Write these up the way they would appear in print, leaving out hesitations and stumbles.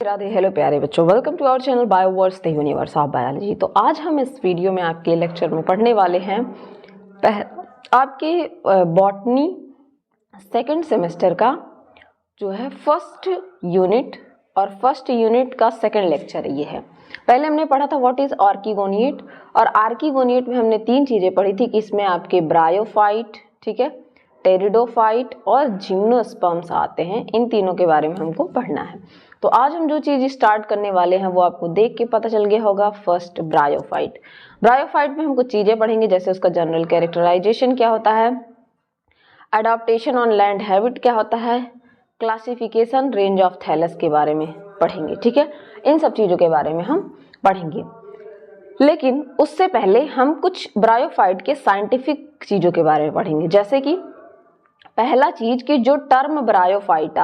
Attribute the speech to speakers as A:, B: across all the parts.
A: Radhe. Hello प्यारे बच्चों, welcome to our channel Bioverse the universe of biology. तो आज हम इस वीडियो में आपके लेक्चर में पढ़ने वाले हैं आपके बॉटनी सेकंड सेमेस्टर का जो है फर्स्ट यूनिट, और फर्स्ट यूनिट का सेकंड लेक्चर ये है। पहले हमने पढ़ा था व्हाट इज आर्किगोनिएट, और आर्किगोनिएट में हमने तीन चीज़ें पढ़ी थी कि इसमें आपके ब्रायोफाइट, ठीक है, टेरिडोफाइट और जिम्नोस्पर्म्स आते हैं। इन तीनों के बारे में हमको पढ़ना है। तो आज हम जो चीज़ स्टार्ट करने वाले हैं वो आपको देख के पता चल गया होगा। First bryophyte. ब्रायोफाइट में हम कुछ चीज़ें पढ़ेंगे, जैसे उसका जनरल कैरेक्टराइजेशन क्या होता है, अडॉप्टेशन ऑन लैंड हैबिट क्या होता है, क्लासिफिकेशन, रेंज ऑफ थैलस के बारे में पढ़ेंगे, ठीक है। इन सब चीज़ों के बारे में हम पढ़ेंगे, लेकिन उससे पहले हम कुछ ब्रायोफाइट के साइंटिफिक चीज़ों के बारे में पढ़ेंगे। जैसे कि पहला चीज कि जो टर्म ब्रायोफाइटा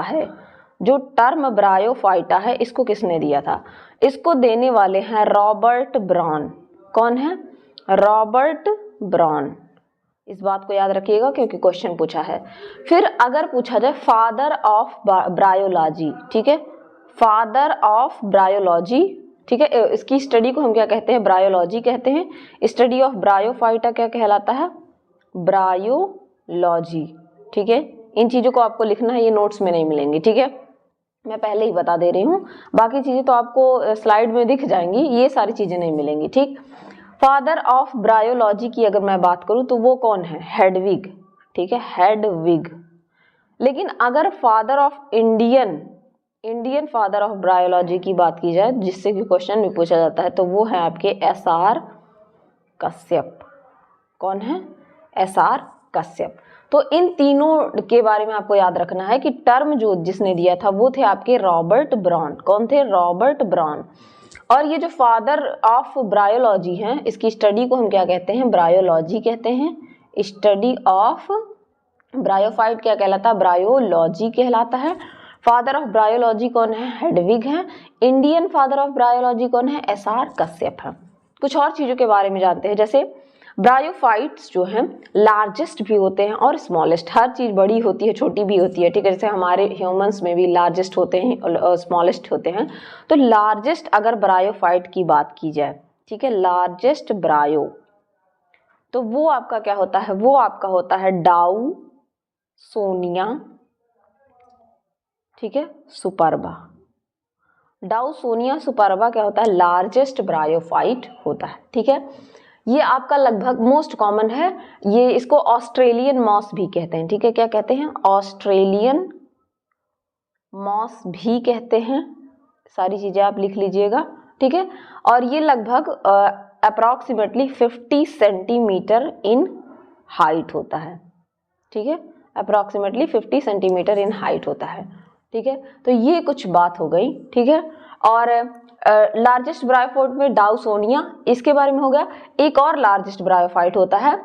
A: है, इसको किसने दिया था? इसको देने वाले हैं रॉबर्ट ब्राउन। कौन है? Robert brown. इस बात को याद रखिएगा क्योंकि क्वेश्चन पूछा है। फिर अगर पूछा जाए फादर ऑफ ब्रायोलॉजी, ठीक है, फादर ऑफ ब्रायोलॉजी, ठीक है, इसकी स्टडी को हम क्या कहते हैं? ब्रायोलॉजी कहते हैं। स्टडी ऑफ ब्रायोफाइटा क्या कहलाता है? ब्रायोलॉजी, ठीक है। इन चीज़ों को आपको लिखना है, ये नोट्स में नहीं मिलेंगी, ठीक है, मैं पहले ही बता दे रही हूँ। बाकी चीज़ें तो आपको स्लाइड में दिख जाएंगी, ये सारी चीज़ें नहीं मिलेंगी, ठीक। फादर ऑफ ब्रायोलॉजी की अगर मैं बात करूँ तो वो कौन है? हेडविग, ठीक है, हेडविग। लेकिन अगर father of Indian father of bryology की बात की जाए, जिससे कि क्वेश्चन भी पूछा जाता है, तो वो है आपके SR कश्यप। कौन है? SR कश्यप। तो इन तीनों के बारे में आपको याद रखना है कि टर्म जो जिसने दिया था वो थे आपके रॉबर्ट ब्राउन। कौन थे? Robert brown. और ये जो फादर ऑफ ब्रायोलॉजी हैं, इसकी स्टडी को हम क्या कहते हैं? ब्रायोलॉजी कहते हैं। स्टडी ऑफ ब्रायोफाइट क्या कहलाता है? ब्रायोलॉजी कहलाता है। फादर ऑफ ब्रायोलॉजी कौन है? हेडविग है। इंडियन फादर ऑफ ब्रायोलॉजी कौन है? SR कश्यप है। कुछ और चीज़ों के बारे में जानते हैं, जैसे ब्रायोफाइट्स जो हैं लार्जेस्ट भी होते हैं और स्मॉलेस्ट। हर चीज़ बड़ी होती है, छोटी भी होती है, ठीक है। जैसे हमारे ह्यूमंस में भी लार्जेस्ट होते हैं और स्मॉलेस्ट होते हैं। तो लार्जेस्ट अगर ब्रायोफाइट की बात की जाए, ठीक है, लार्जेस्ट ब्रायो, तो वो आपका क्या होता है? वो आपका होता है डाउसोनिया, ठीक है, सुपरबा। डाउसोनिया सुपरबा क्या होता है? लार्जेस्ट ब्रायोफाइट होता है, ठीक है। ये आपका लगभग मोस्ट कॉमन है। ये इसको ऑस्ट्रेलियन मॉस भी कहते हैं, ठीक है। क्या कहते हैं? ऑस्ट्रेलियन मॉस भी कहते हैं। सारी चीजें आप लिख लीजिएगा, ठीक है। और ये लगभग अप्रॉक्सीमेटली 50 सेंटीमीटर इन हाइट होता है, ठीक है, अप्रॉक्सीमेटली 50 सेंटीमीटर इन हाइट होता है, ठीक है। तो ये कुछ बात हो गई, ठीक है। और लार्जेस्ट ब्रायोफाइट में डाउसोनिया, इसके बारे में हो गया। एक और लार्जेस्ट ब्रायोफाइट होता है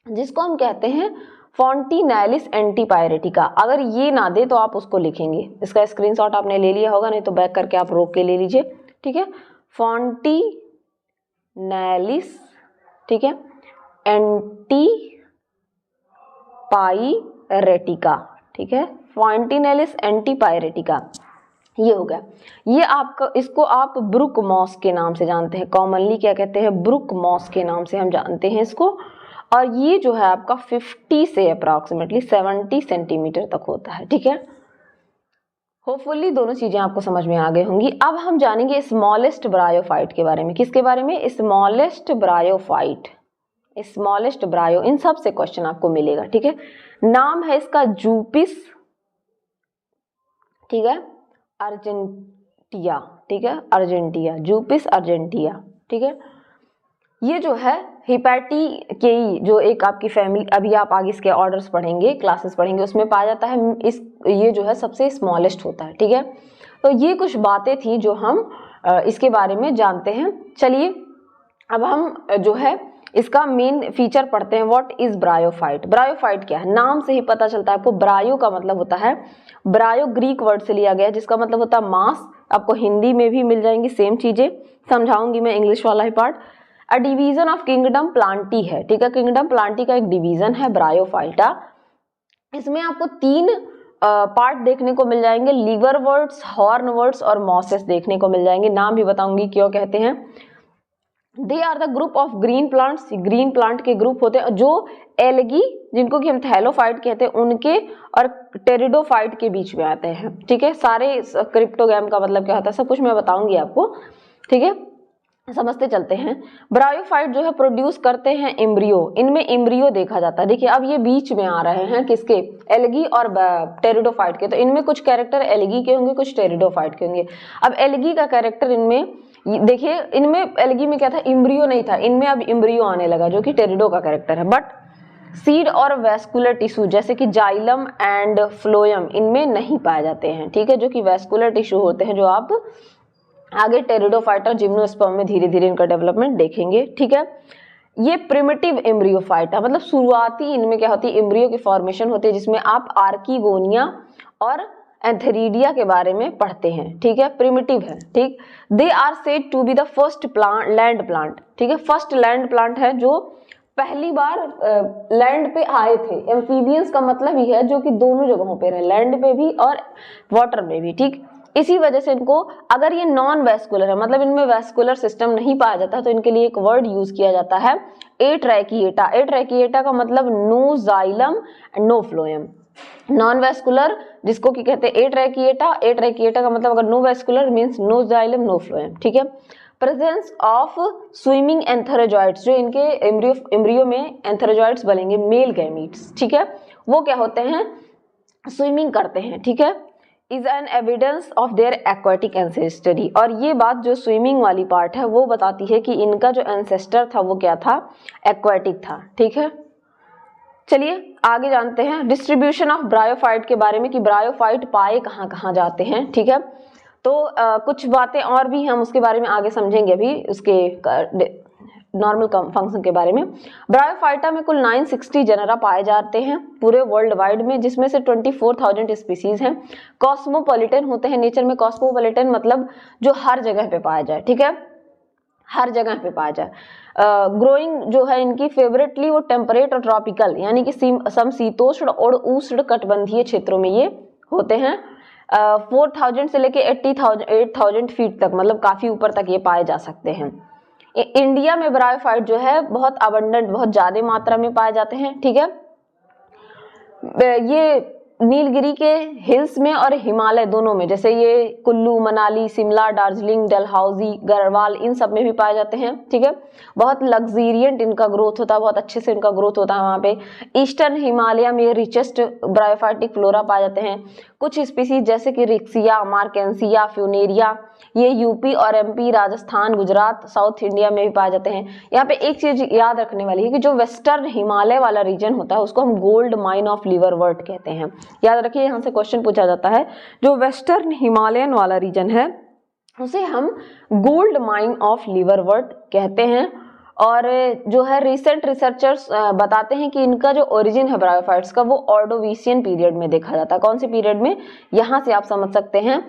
A: जिसको हम कहते हैं फॉन्टिनेलिस एंटीपायरेटिका। अगर ये ना दे तो आप उसको लिखेंगे। इसका स्क्रीनशॉट आपने ले लिया होगा, नहीं तो बैक करके आप रोक के ले लीजिए, ठीक है। फॉन्टिनेलिस, ठीक है, एंटीपायरेटिका, ठीक है, फॉन्टिनेलिस एंटीपायरेटिका, ये हो गया। ये आपका, इसको आप ब्रुक मॉस के नाम से जानते हैं। कॉमनली क्या कहते हैं? ब्रुक मॉस के नाम से हम जानते हैं इसको। और ये जो है आपका 50 से अप्रॉक्सीमेटली 70 सेंटीमीटर तक होता है, ठीक है। होपफुली दोनों चीजें आपको समझ में आ गई होंगी। अब हम जानेंगे स्मॉलेस्ट ब्रायोफाइट के बारे में। किसके बारे में? Smallest bryophyte, smallest ब्रायो। इन सब से क्वेश्चन आपको मिलेगा, ठीक है। नाम है इसका जूपिस, ठीक है, अर्जेंटिया, ठीक है, अर्जेंटिया, जूपिस अर्जेंटिया, ठीक है। ये जो है हिपैटिकेई, जो एक आपकी फैमिली, अभी आप आगे इसके ऑर्डर्स पढ़ेंगे, क्लासेस पढ़ेंगे, उसमें पाया जाता है। ये जो है सबसे स्मॉलेस्ट होता है, ठीक है। तो ये कुछ बातें थी जो हम इसके बारे में जानते हैं। चलिए अब हम जो है इसका मेन फीचर पढ़ते हैं। What is bryophyte? ब्रायोफाइट क्या है? नाम से ही पता चलता है आपको। ब्रायो का मतलब होता है, ब्रायो ग्रीक वर्ड से लिया गया है, जिसका मतलब होता है मांस। आपको हिंदी में भी मिल जाएंगी सेम चीजें, समझाऊंगी मैं इंग्लिश वाला ही part. A division of kingdom plantae है, ठीक है, किंगडम प्लांटी का एक डिवीजन है ब्रायोफाइटा। इसमें आपको तीन पार्ट देखने को मिल जाएंगे, लीवरवर्ट्स, हॉर्नवर्ट्स और मॉसेस देखने को मिल जाएंगे। नाम भी बताऊंगी क्यों कहते हैं। They are the group of green plants, green plant के ग्रुप होते हैं जो एल्गी, जिनको कि हम थैलोफाइट कहते हैं, उनके और टेरिडोफाइट के बीच में आते हैं। ठीक है, सारे क्रिप्टोगैम का मतलब क्या होता है सब कुछ मैं बताऊंगी आपको। ठीक है, समझते चलते हैं। ब्रायोफाइट जो है प्रोड्यूस करते हैं एम्ब्रियो, इनमें एम्ब्रियो देखा जाता है। देखिए अब ये बीच में आ रहे हैं किसके, एल्गी और टेरिडोफाइट के, तो इनमें कुछ कैरेक्टर एल्गी के होंगे, कुछ टेरिडोफाइट के होंगे। अब एल्गी का कैरेक्टर इनमें देखिए, इनमें एल्गी में क्या था, एम्ब्रियो नहीं था, इनमें अब एम्ब्रियो आने लगा जो कि टेरिडो का कैरेक्टर है। बट सीड और वेस्कुलर टिश्यू जैसे कि जाइलम एंड फ्लोएम इनमें नहीं पाए जाते हैं। ठीक है, जो कि वेस्कुलर टिश्यू होते हैं, जो आप आगे टेरिडोफाइट और जिम्नोस्पर्म में धीरे धीरे इनका डेवलपमेंट देखेंगे। ठीक है, ये प्रिमिटिव एम्ब्रियोफाइट है, मतलब शुरुआती इनमें क्या होती है, एम्ब्रियो की फॉर्मेशन होती है, जिसमें आप आर्किगोनिया और एंथेरिडिया के बारे में पढ़ते हैं। ठीक है, प्रिमिटिव है। ठीक, they are said to be the first plant, land plant. ठीक है, फर्स्ट लैंड प्लांट है जो पहली बार लैंड पे आए थे। एम्फीबियंस का मतलब ही है जो कि दोनों जगहों पे रहे, लैंड पे भी और वाटर में भी। ठीक, इसी वजह से इनको, अगर ये नॉन वेस्कुलर है, मतलब इनमें वेस्कुलर सिस्टम नहीं पाया जाता, तो इनके लिए एक वर्ड यूज किया जाता है एट्रैकिएटा। एट्रैकिएटा का मतलब no xylem and no phloem. Non vascular जिसको कि कहते हैं एट्रैकिएटा, एट्रैकिएटा का मतलब अगर no vascular means no xylem no phloem. ठीक है, प्रेजेंस ऑफ स्विमिंग एंथेरोजॉइड्स, जो इनके एम्ब्रियो में एंथेरोजॉइड्स बनेंगे, मेल गैमीट्स। ठीक है, वो क्या होते हैं, स्विमिंग करते हैं। ठीक है, is an evidence of their aquatic ancestry, और ये बात जो स्विमिंग वाली पार्ट है वो बताती है कि इनका जो एंसेस्टर था वो क्या था, एक्वाटिक था। ठीक है, चलिए आगे जानते हैं डिस्ट्रीब्यूशन ऑफ ब्रायोफाइट के बारे में, कि ब्रायोफाइट पाए कहाँ कहाँ जाते हैं। ठीक है, तो कुछ बातें और भी हम उसके बारे में आगे समझेंगे, अभी उसके नॉर्मल फंक्शन के बारे में। ब्रायोफाइटा में कुल 960 जनरा पाए जाते हैं पूरे वर्ल्ड वाइड में, जिसमें से 24,000 स्पीसीज हैं। कॉस्मोपॉलिटन होते हैं नेचर में। कॉस्मोपॉलिटन मतलब जो हर जगह पे पाया जाए। ठीक है, हर जगह पे पाया जाए। ग्रोइंग जो है इनकी फेवरेटली वो टेम्परेट और ट्रॉपिकल, यानी कि समशीतोष्ण और उष्ण कटिबंधीय क्षेत्रों में ये होते हैं। 4,000 से लेके 8,000 फीट तक, मतलब काफी ऊपर तक ये पाए जा सकते हैं। इंडिया में ब्रायोफाइट जो है बहुत अबंडेंट, बहुत ज्यादा मात्रा में पाए जाते हैं। ठीक है, ये नीलगिरी के हिल्स में और हिमालय दोनों में, जैसे ये कुल्लू, मनाली, शिमला, दार्जिलिंग, डलहौजी, गढ़वाल, इन सब में भी पाए जाते हैं। ठीक है, बहुत लग्जीरियंट इनका ग्रोथ होता है, बहुत अच्छे से इनका ग्रोथ होता है वहाँ पे। ईस्टर्न हिमालय में रिचेस्ट ब्रायोफाइटिक फ्लोरा पाए जाते हैं। कुछ स्पीसीज जैसे कि रिक्सिया, मार्केंसिया, फ्यूनेरिया, ये यूपी और MP, Rajasthan, Gujarat, south India में भी पाए जाते हैं। यहाँ पे एक चीज याद रखने वाली है कि जो वेस्टर्न हिमालय वाला रीजन होता है उसको हम गोल्ड माइन ऑफ लीवरवर्ट कहते हैं। याद रखिए, यहाँ से क्वेश्चन पूछा जाता है। जो वेस्टर्न हिमालयन वाला रीजन है उसे हम गोल्ड माइन ऑफ लीवरवर्ट कहते हैं। और जो है रिसेंट रिसर्चर्स बताते हैं कि इनका जो ओरिजिन है ब्रायोफाइट्स का, वो ऑर्डोविशियन पीरियड में देखा जाता है। कौन से पीरियड में, यहाँ से आप समझ सकते हैं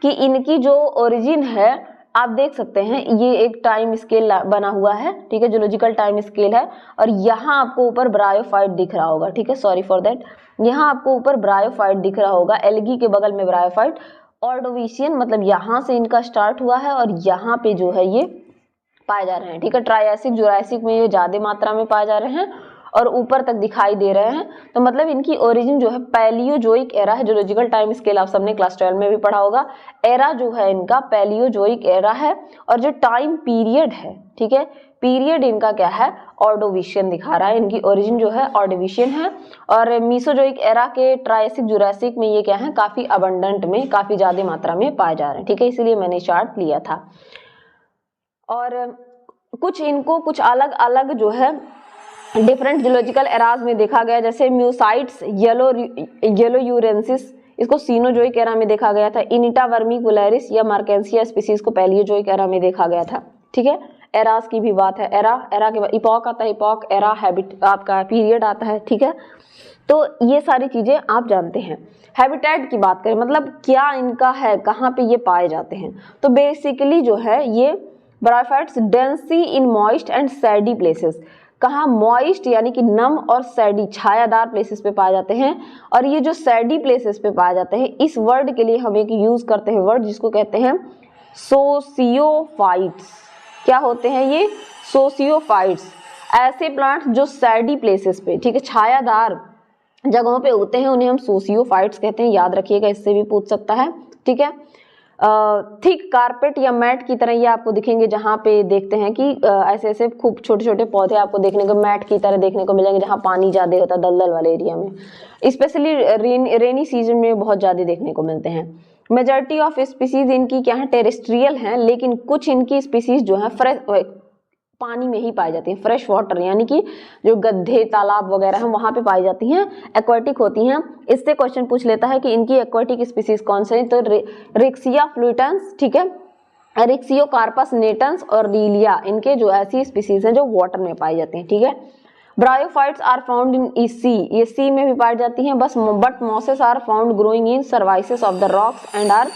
A: कि इनकी जो ओरिजिन है, आप देख सकते हैं ये एक टाइम स्केल बना हुआ है। ठीक है, जूलॉजिकल टाइम स्केल है, और यहाँ आपको ऊपर ब्रायोफाइट दिख रहा होगा। ठीक है, सॉरी फॉर दैट, यहाँ आपको ऊपर ब्रायोफाइट दिख रहा होगा, एल्गी के बगल में ब्रायोफाइट। ऑर्डोविशियन मतलब यहाँ से इनका स्टार्ट हुआ है और यहाँ पे जो है ये पाए जा रहे हैं। ठीक है, ट्रायसिक, जुरासिक में ये ज्यादा मात्रा में पाए जा रहे हैं और ऊपर तक दिखाई दे रहे हैं। तो मतलब इनकी ओरिजिन जो है पैलियोजोइक एरा है। जूलॉजिकल टाइम स्केल आप सबने क्लास 12 में भी पढ़ा होगा। एरा जो है इनका पैलियोजोइक एरा है, और जो टाइम पीरियड है, ठीक है, पीरियड इनका क्या है, ऑर्डोविशियन दिखा रहा है। इनकी ओरिजिन जो है ऑर्डोविशियन है। और मीसोजोइक एरा के ट्रायसिक, जुरासिक में ये क्या है, काफी अबंडेंट में, काफी ज्यादा मात्रा में पाए जा रहे हैं। ठीक है, इसीलिए मैंने चार्ट लिया था। और कुछ इनको कुछ अलग अलग जो है डिफरेंट जूलॉजिकल एराज में देखा गया, जैसे म्यूसाइट्स, येलो यूरेंसिस, इसको सीनोजोइक एरा में देखा गया था। इनिटा वर्मिकुलरिस या मार्केंसिया स्पीसीज को पैलियोजोइक एरा में देखा गया था। ठीक है, एराज की भी बात है। एरा के बाद इपॉक आता है, इपॉक, एरा, हैबिट आपका पीरियड आता है। ठीक है, तो ये सारी चीजें आप जानते हैं। हैबिटेट की बात करें, मतलब क्या इनका है, कहाँ पे ये पाए जाते हैं, तो बेसिकली जो है ये bryophytes densely in moist and shady places, कहाँ, मॉइस्ट यानी कि नम और सैडी छायादार प्लेसेस पे पाए जाते हैं। और ये जो सैडी प्लेसेस पे पाए जाते हैं, इस वर्ड के लिए हम एक यूज करते हैं वर्ड जिसको कहते हैं सोसियोफाइट्स। क्या होते हैं ये? सोसियोफाइट्स। ऐसे प्लांट्स जो सैडी प्लेसेस पे, ठीक है, छायादार जगहों पे उगते हैं, उन्हें हम सोसियोफाइट्स कहते हैं। याद रखिएगा, इससे भी पूछ सकता है, ठीक है। थिक कारपेट या मैट की तरह ये आपको दिखेंगे, जहाँ पे देखते हैं कि ऐसे ऐसे खूब छोटे छोटे पौधे आपको देखने को मैट की तरह देखने को मिलेंगे, जहाँ पानी ज़्यादा होता है दलदल वाले एरिया में, स्पेशली रेनी सीजन में बहुत ज़्यादा देखने को मिलते हैं। मेजॉरिटी ऑफ स्पीसीज इनकी क्या है, टेरेस्ट्रियल हैं, लेकिन कुछ इनकी स्पीसीज जो है फ्रेश पानी में ही पाई जाती हैं, फ्रेश वाटर यानी कि जो गड्ढे तालाब वगैरह हैं वहाँ पे पाई जाती हैं, एक्वाटिक होती हैं। इससे क्वेश्चन पूछ लेता है कि इनकी एक्वाटिक स्पीसीज कौन से हैं, तो रिक्सिया फ्लूटेंस, ठीक है, रिक्सियोकार्पस नेटन्स और रीलिया, इनके जो ऐसी स्पीसीज हैं जो वाटर में पाई जाती हैं, ठीक है। Bryophytes are found in sea, ये सी में भी पाई जाती हैं बस, but mosses are found growing in crevices of the rocks and are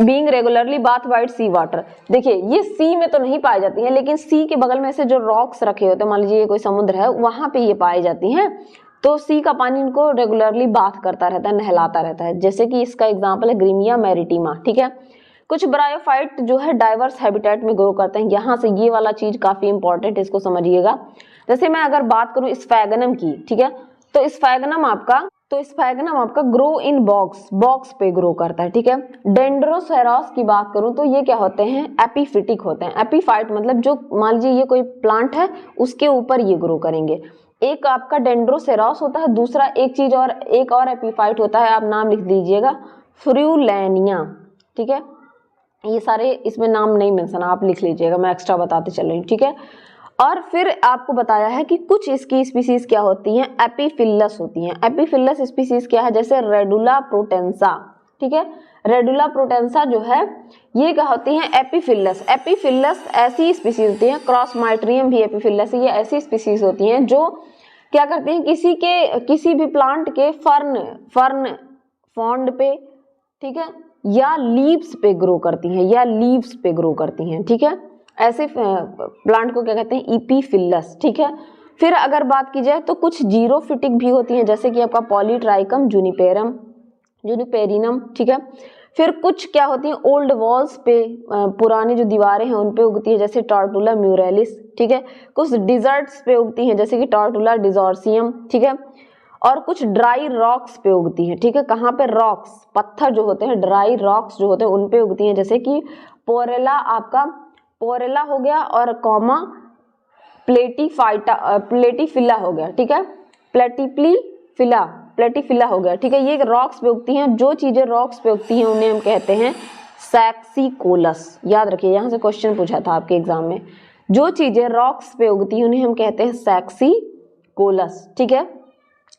A: being regularly bathed with sea water. देखिए ये सी में तो नहीं पाई जाती हैं, लेकिन सी के बगल में से जो रॉक्स रखे होते हैं, मान लीजिए ये कोई समुद्र है, वहां पे ये पाई जाती हैं, तो सी का पानी इनको रेगुलरली बाथ करता रहता है, नहलाता रहता है। जैसे कि इसका एग्जाम्पल है ग्रीमिया मैरिटिमा, ठीक है। कुछ ब्रायोफाइट जो है डाइवर्स हैबिटेट में ग्रो करते हैं, यहाँ से ये वाला चीज काफी इंपॉर्टेंट, इसको समझिएगा। जैसे मैं अगर बात करूं स्फैगनम की, ठीक है, तो स्फैगनम आपका ग्रो इन बॉक्स पे ग्रो करता है, ठीक है। डेंड्रोसेरास की बात करूं तो ये क्या होते हैं, एपीफिटिक होते हैं। एपीफाइट मतलब जो मान लीजिए ये कोई प्लांट है, उसके ऊपर ये ग्रो करेंगे। एक आपका डेंड्रोसेरास होता है, दूसरा एक और एपीफाइट होता है, आप नाम लिख दीजिएगा, फ्रूलेनिया, ठीक है। ये सारे इसमें नाम नहीं मेंशन, आप लिख लीजिएगा, मैं एक्स्ट्रा बताते चल रही हूँ, ठीक है। और फिर आपको बताया है कि कुछ इसकी स्पीसीज क्या होती हैं, एपीफिलस होती हैं। एपीफिलस स्पीसीज क्या है, जैसे रेडुला प्रोटेंसा, ठीक है। रेडुला प्रोटेंसा जो है ये क्या होती हैं, एपीफिलस। एपीफिलस ऐसी स्पीसीज होती हैं, क्रॉसमाइट्रियम भी एपीफिलस, ये ऐसी स्पीसीज होती हैं जो क्या करते हैं, किसी भी प्लांट के फर्न फॉन्ड पे, ठीक है, या लीव्स पे ग्रो करती हैं, ठीक है। ऐसे प्लांट को क्या कहते हैं, इपीफिलस, ठीक है। फिर अगर बात की जाए तो कुछ जीरोफिटिक भी होती हैं, जैसे कि आपका पॉलीट्राइकम जुनिपेरिनम, ठीक है। फिर कुछ क्या होती हैं, ओल्ड वॉल्स पे, पुरानी जो दीवारें हैं उन पे उगती है, जैसे टॉर्टुला म्यूरेलिस, ठीक है। कुछ डिजर्ट्स पे उगती हैं, जैसे कि टॉर्टुला डिजोर्सियम, ठीक है। और कुछ ड्राई रॉक्स पे उगती हैं, ठीक है। कहाँ पे, रॉक्स, पत्थर जो होते हैं, ड्राई रॉक्स जो होते हैं उन पे उगती हैं, जैसे कि पोरेला हो गया और कॉमा प्लेटीफिला हो गया, ठीक है। प्लेटीफिला हो गया, ठीक है। ये रॉक्स पे उगती हैं। जो चीजें रॉक्स पे उगती हैं उन्हें हम कहते हैं सैक्सीकोलस। याद रखिए, यहाँ से क्वेश्चन पूछा था आपके एग्जाम में, जो चीजें रॉक्स पे उगती हैं उन्हें हम कहते हैं सैक्सीकोलस, ठीक है।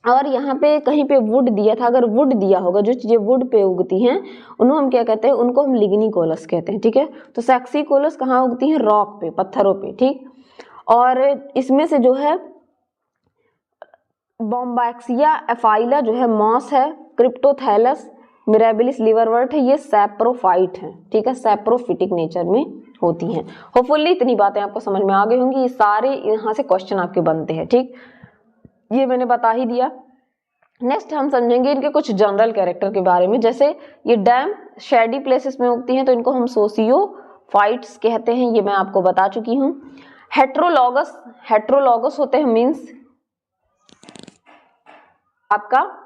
A: और यहाँ पे कहीं पे वुड दिया था, अगर वुड दिया होगा, जो चीजें वुड पे उगती हैं उन्हें हम क्या कहते हैं, उनको हम लिग्निकोलस कहते हैं, ठीक है। तो सैक्सीकोलस कहाँ उगती हैं, रॉक पे, पत्थरों पे, ठीक। और इसमें से जो है बॉम्बैक्सिया एफाइला जो है मॉस है, क्रिप्टोथैलस मिराबिलिस लिवरवर्ट है, ये सैप्रोफाइट है, ठीक है, सैप्रोफिटिक नेचर में होती हैं। होपफुली इतनी बातें आपको समझ में आ गई होंगी। ये सारे यहाँ से क्वेश्चन आपके बनते हैं, ठीक, ये मैंने बता ही दिया। नेक्स्ट हम समझेंगे इनके कुछ जनरल कैरेक्टर के बारे में। जैसे ये डैम शेडी प्लेसेस में उगती हैं तो इनको हम सोसियोफाइट्स कहते हैं, ये मैं आपको बता चुकी हूँ। हेट्रोलॉगस होते हैं, मीन्स आपका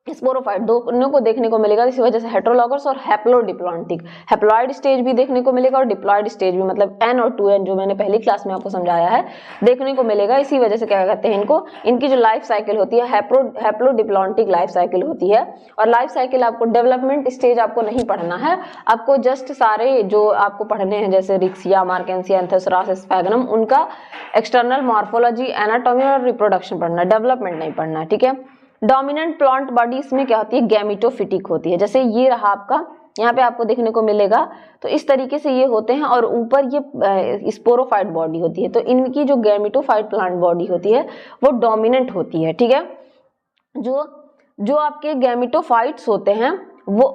A: स्पोरोफाइट, दोनों को देखने को मिलेगा। इसी वजह से हेट्रोलॉगस और हैप्लोडिप्लॉन्टिक, हैप्लॉइड स्टेज भी देखने को मिलेगा और डिप्लॉइड स्टेज भी, मतलब N और 2N जो मैंने पहली क्लास में आपको समझाया है, देखने को मिलेगा। इसी वजह से क्या कहते हैं इनको, इनकी जो लाइफ साइकिल होती है हैप्लोडिप्लॉन्टिक लाइफ साइकिल होती है। और लाइफ साइकिल आपको डेवलपमेंट स्टेज आपको नहीं पढ़ना है, आपको जस्ट सारे जो आपको पढ़ने हैं जैसे रिक्सिया, मार्केंसिया, एंथोसरास, स्फैगनम, उनका एक्सटर्नल मॉर्फोलॉजी, एनाटॉमी और रिप्रोडक्शन पढ़ना, डेवलपमेंट नहीं पढ़ना, ठीक है। डोमिनेंट प्लांट बॉडी इसमें क्या होती है, गैमिटोफिटिक होती है। जैसे ये रहा आपका, यहाँ पे आपको देखने को मिलेगा, तो इस तरीके से ये होते हैं और ऊपर ये स्पोरोफाइट बॉडी होती है। तो इनकी जो गैमिटोफाइट प्लांट बॉडी होती है वो डोमिनेंट होती है, ठीक है। जो आपके गैमिटोफाइट्स होते हैं वो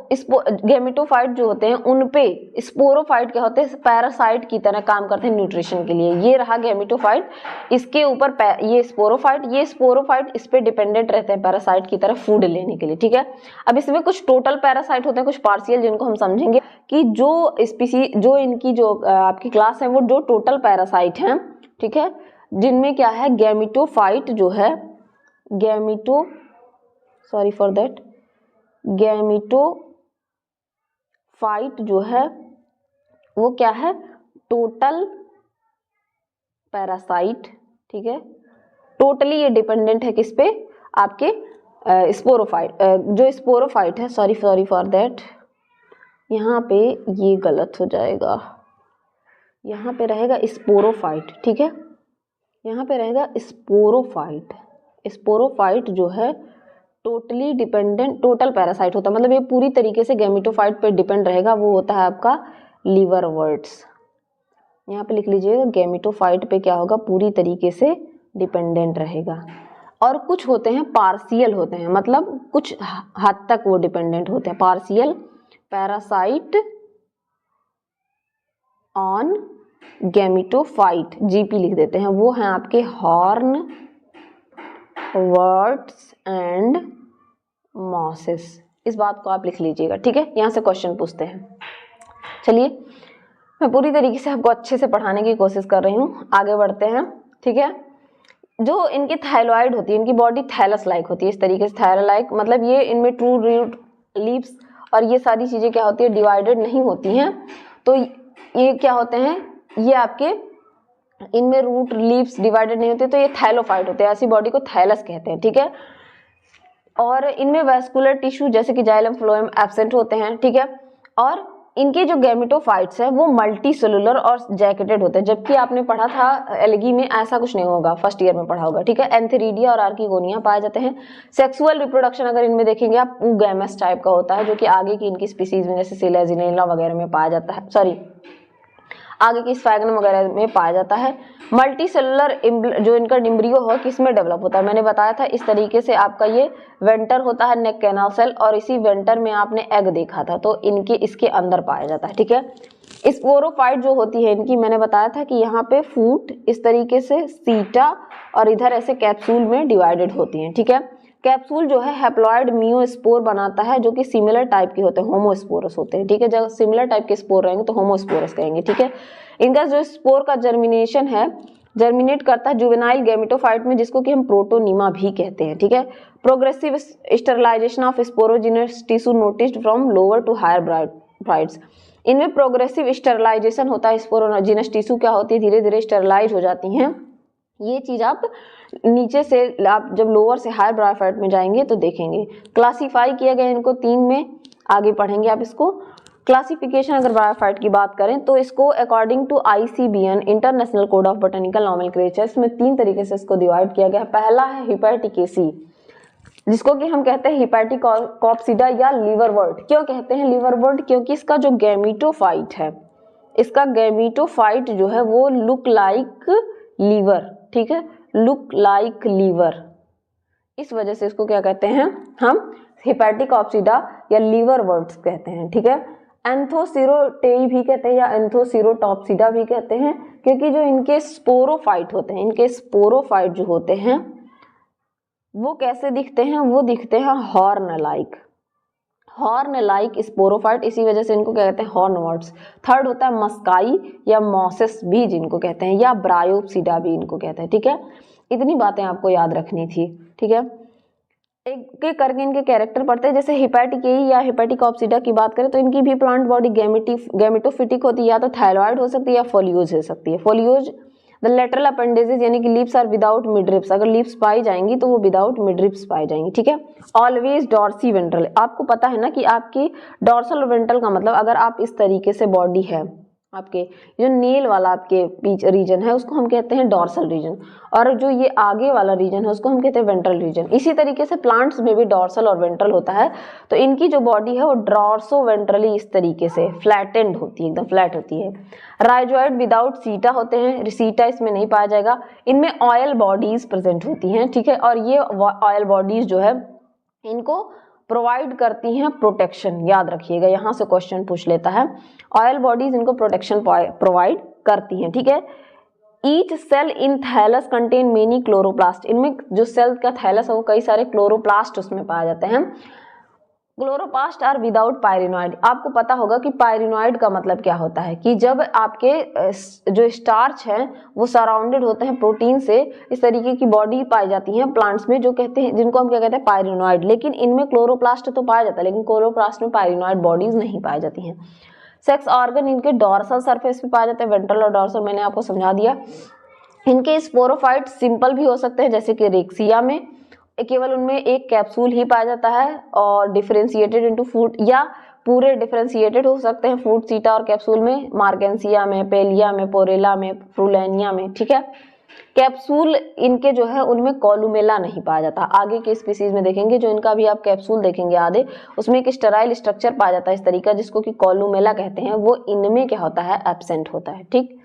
A: गैमेटोफाइट जो होते हैं उन पे स्पोरोफाइट क्या होते हैं, पैरासाइट की तरह काम करते हैं न्यूट्रिशन के लिए। ये रहा गैमेटोफाइट, इसके ऊपर ये स्पोरोफाइट इस पे डिपेंडेंट रहते हैं पैरासाइट की तरह फूड लेने के लिए, ठीक है। अब इसमें कुछ टोटल पैरासाइट होते हैं, कुछ पार्शियल, जिनको हम समझेंगे कि जो स्पीसी जो इनकी जो आपकी क्लास है वो जो टोटल पैरासाइट हैं, ठीक है, जिनमें क्या है गैमेटोफाइट जो है गैमेटोफाइट जो है वो क्या है, टोटल पैरासाइट, ठीक है। टोटली ये डिपेंडेंट है किस पे, आपके स्पोरोफाइट, जो स्पोरोफाइट है, सॉरी फॉर दैट, यहाँ पे ये गलत हो जाएगा, यहाँ पे रहेगा स्पोरोफाइट, ठीक है, यहाँ पे रहेगा स्पोरोफाइट। स्पोरोफाइट जो है टोटली डिपेंडेंट, टोटल पैरासाइट होता है, मतलब ये पूरी तरीके से गैमेटोफाइट पे डिपेंड रहेगा, वो होता है आपका लीवरवर्ट्स। यहाँ पे लिख लीजिएगा गैमेटोफाइट पे क्या होगा, पूरी तरीके से डिपेंडेंट रहेगा। और कुछ होते हैं पार्शियल होते हैं, मतलब कुछ हद तक वो डिपेंडेंट होते हैं, partial parasite on gametophyte, GP लिख देते हैं, वो हैं आपके हॉर्न वर्ड्स एंड मॉसेस। इस बात को आप लिख लीजिएगा, ठीक है, यहाँ से क्वेश्चन पूछते हैं। चलिए मैं पूरी तरीके से आपको अच्छे से पढ़ाने की कोशिश कर रही हूँ, आगे बढ़ते हैं, ठीक है। जो इनकी थायरॉइड होती है, इनकी बॉडी थैलस लाइक होती है, इस तरीके से थायरॉइड लाइक, मतलब ये इनमें ट्रू रूट लीव्स और ये सारी चीजें क्या होती है, डिवाइडेड नहीं होती हैं। तो ये क्या होते हैं, ये आपके इनमें रूट लीव्स डिवाइडेड नहीं होते, तो ये थैलोफाइट होते हैं, ऐसी बॉडी को थैलस कहते हैं, ठीक है। और इनमें वैस्कुलर टिश्यू जैसे कि जाइलम फ्लोएम एब्सेंट होते हैं, ठीक है। और इनके जो गैमेटोफाइट्स है वो मल्टी सेलुलर और जैकेटेड होते हैं, जबकि आपने पढ़ा था एल्गी में ऐसा कुछ नहीं होगा, फर्स्ट ईयर में पढ़ा होगा, ठीक है। एंथेरिडिया और आर्किगोनिया पाए जाते हैं। सेक्सुअल रिप्रोडक्शन अगर इनमें देखेंगे आप, गैमस टाइप का होता है, जो कि आगे की इनकी स्पीसीज में जैसे सिलेजिनेला वगैरह में पाया जाता है, सॉरी आगे की स्फैगनम वगैरह में पाया जाता है। मल्टी सेलुलर जो इनका एम्ब्रियो हो किसमें डेवलप होता है, मैंने बताया था इस तरीके से आपका ये वेंटर होता है, नेक कैनाल सेल, और इसी वेंटर में आपने एग देखा था, तो इनके इसके अंदर पाया जाता है, ठीक है। स्पोरोफाइट जो होती है इनकी, मैंने बताया था कि यहाँ पे फूट इस तरीके से सीटा और इधर ऐसे कैप्सूल में डिवाइडेड होती हैं, ठीक है। कैप्सूल जो है हैप्लॉइड मियोस्पोर बनाता है, जो कि सिमिलर टाइप के होते हैं, होमोस्पोरस होते हैं, ठीक है। जब सिमिलर टाइप के स्पोर रहेंगे तो होमोस्पोरस कहेंगे, ठीक है। इनका जो स्पोर का जर्मिनेशन है, जर्मिनेट करता है जुवेनाइल गैमेटोफाइट में, जिसको कि हम प्रोटोनिमा भी कहते हैं, ठीक है। Progressive sterilisation of sporogenous tissue noticed from lower to higher brights. इनमें प्रोग्रेसिव स्टरलाइजेशन होता है, स्पोरोजिनस टिश्यू क्या होती है, धीरे धीरे स्टरलाइज हो जाती हैं। ये चीज आप नीचे से, आप जब लोअर से हायर ब्रायोफाइट में जाएंगे तो देखेंगे। क्लासिफाई किया गया इनको 3 में, आगे पढ़ेंगे आप इसको। क्लासिफिकेशन अगर ब्रायोफाइट की बात करें तो इसको according to ICBN international code of botanical nomenclature, इसमें 3 तरीके से इसको डिवाइड किया गया है। पहला है हिपैटिकेसी, जिसको कि हम कहते हैं हिपैटिकॉप्सिडा या लिवरवर्ट। क्यों कहते हैं लिवरवर्ट, क्योंकि इसका जो गैमेटोफाइट है, इसका गैमेटोफाइट जो है वो लुक लाइक लीवर, ठीक है, लुक लाइक लीवर, इस वजह से इसको क्या कहते हैं हम, हिपैटिकॉप्सिडा या लिवरवर्ट्स कहते हैं, ठीक है। एंथोसिरोटेई भी कहते हैं या एंथोसिरोटॉप्सिडा भी कहते हैं, क्योंकि जो इनके स्पोरोफाइट होते हैं, इनके स्पोरोफाइट जो होते हैं वो कैसे दिखते हैं, वो दिखते हैं हॉर्न लाइक स्पोरोफाइट, इसी वजह से इनको क्या कहते हैं हॉर्नवर्ट्स। थर्ड होता है मस्काई या मॉसेस भी जिनको कहते हैं, या ब्रायोप्सिडा भी इनको कहते हैं, ठीक है। इतनी बातें आपको याद रखनी थी, ठीक है। एक एक करके इनके कैरेक्टर पढ़ते हैं। जैसे हिपैटिकेई या हिपैटिकॉप्सिडा की बात करें तो इनकी भी प्लांट बॉडी गैमेटोफिटिक होती है, या तो थायरॉइड हो सकती है या फोलियोज हो सकती है। फोलियोज द लेटरल अपेंडेजेस यानी कि लीव्स आर विदाउट मिडरिप्स, अगर लीव्स पाई जाएंगी तो वो विदाउट मिडरिप्स पाई जाएंगी, ठीक है। ऑलवेज डॉर्सी वेंट्रल, आपको पता है ना कि आपकी डॉर्सल वेंट्रल का मतलब, अगर आप इस तरीके से बॉडी है आपके, जो नील वाला आपके बीच रीजन है उसको हम कहते हैं डॉर्सल रीजन, और जो ये आगे वाला रीजन है उसको हम कहते हैं वेंट्रल रीजन। इसी तरीके से प्लांट्स में भी डॉर्सल और वेंट्रल होता है। तो इनकी जो बॉडी है वो डॉर्सो वेंट्रली इस तरीके से फ्लैटेंड होती है, एकदम फ्लैट होती है। राइजॉइड विदाउट सीटा होते हैं, सीटा इसमें नहीं पाया जाएगा। इनमें ऑयल बॉडीज प्रेजेंट होती हैं, ठीक है। और ये ऑयल बॉडीज जो है इनको प्रोवाइड करती हैं प्रोटेक्शन, याद रखिएगा यहाँ से क्वेश्चन पूछ लेता है। ऑयल बॉडीज इनको प्रोटेक्शन प्रोवाइड करती हैं, ठीक है। ईच सेल इन थैलस कंटेन मेनी क्लोरोप्लास्ट, इनमें जो सेल का थैलस है वो कई सारे क्लोरोप्लास्ट उसमें पाए जाते हैं। क्लोरोप्लास्ट आर विदाउट पायरिनॉइड, आपको पता होगा कि पायरिनॉइड का मतलब क्या होता है कि जब आपके जो स्टार्च है वो सराउंडेड होते हैं प्रोटीन से, इस तरीके की बॉडी पाई जाती है प्लांट्स में जो कहते हैं, जिनको हम क्या कहते हैं पायरिनॉइड। लेकिन इनमें क्लोरोप्लास्ट तो पाया जाता है, लेकिन क्लोरोप्लास्ट में पायरिनॉइड बॉडीज नहीं पाई जाती हैं। सेक्स ऑर्गन इनके डॉर्सल सरफेस पे पाए जाते हैं, वेंट्रल और डॉर्सल मैंने आपको समझा दिया। इनके स्पोरोफाइट सिंपल भी हो सकते हैं जैसे कि रेक्सिया में केवल उनमें एक कैप्सूल ही पाया जाता है, और डिफरेंशिएटेड इनटू फ्रूट, या पूरे डिफरेंशिएटेड हो सकते हैं फ्रूट सीटा और कैप्सूल में, मार्गेंसिया में, पेलिया में, पोरेला में, फ्रूलेनिया में, ठीक है। कैप्सूल इनके जो है उनमें कॉलुमेला नहीं पाया जाता। आगे के स्पीसीज में देखेंगे जो इनका भी आप कैप्सूल देखेंगे आधे, उसमें एक स्टेराइल स्ट्रक्चर पाया जाता है इस तरीका, जिसको कि कॉलुमेला कहते हैं, वो इनमें क्या होता है एब्सेंट होता है, ठीक।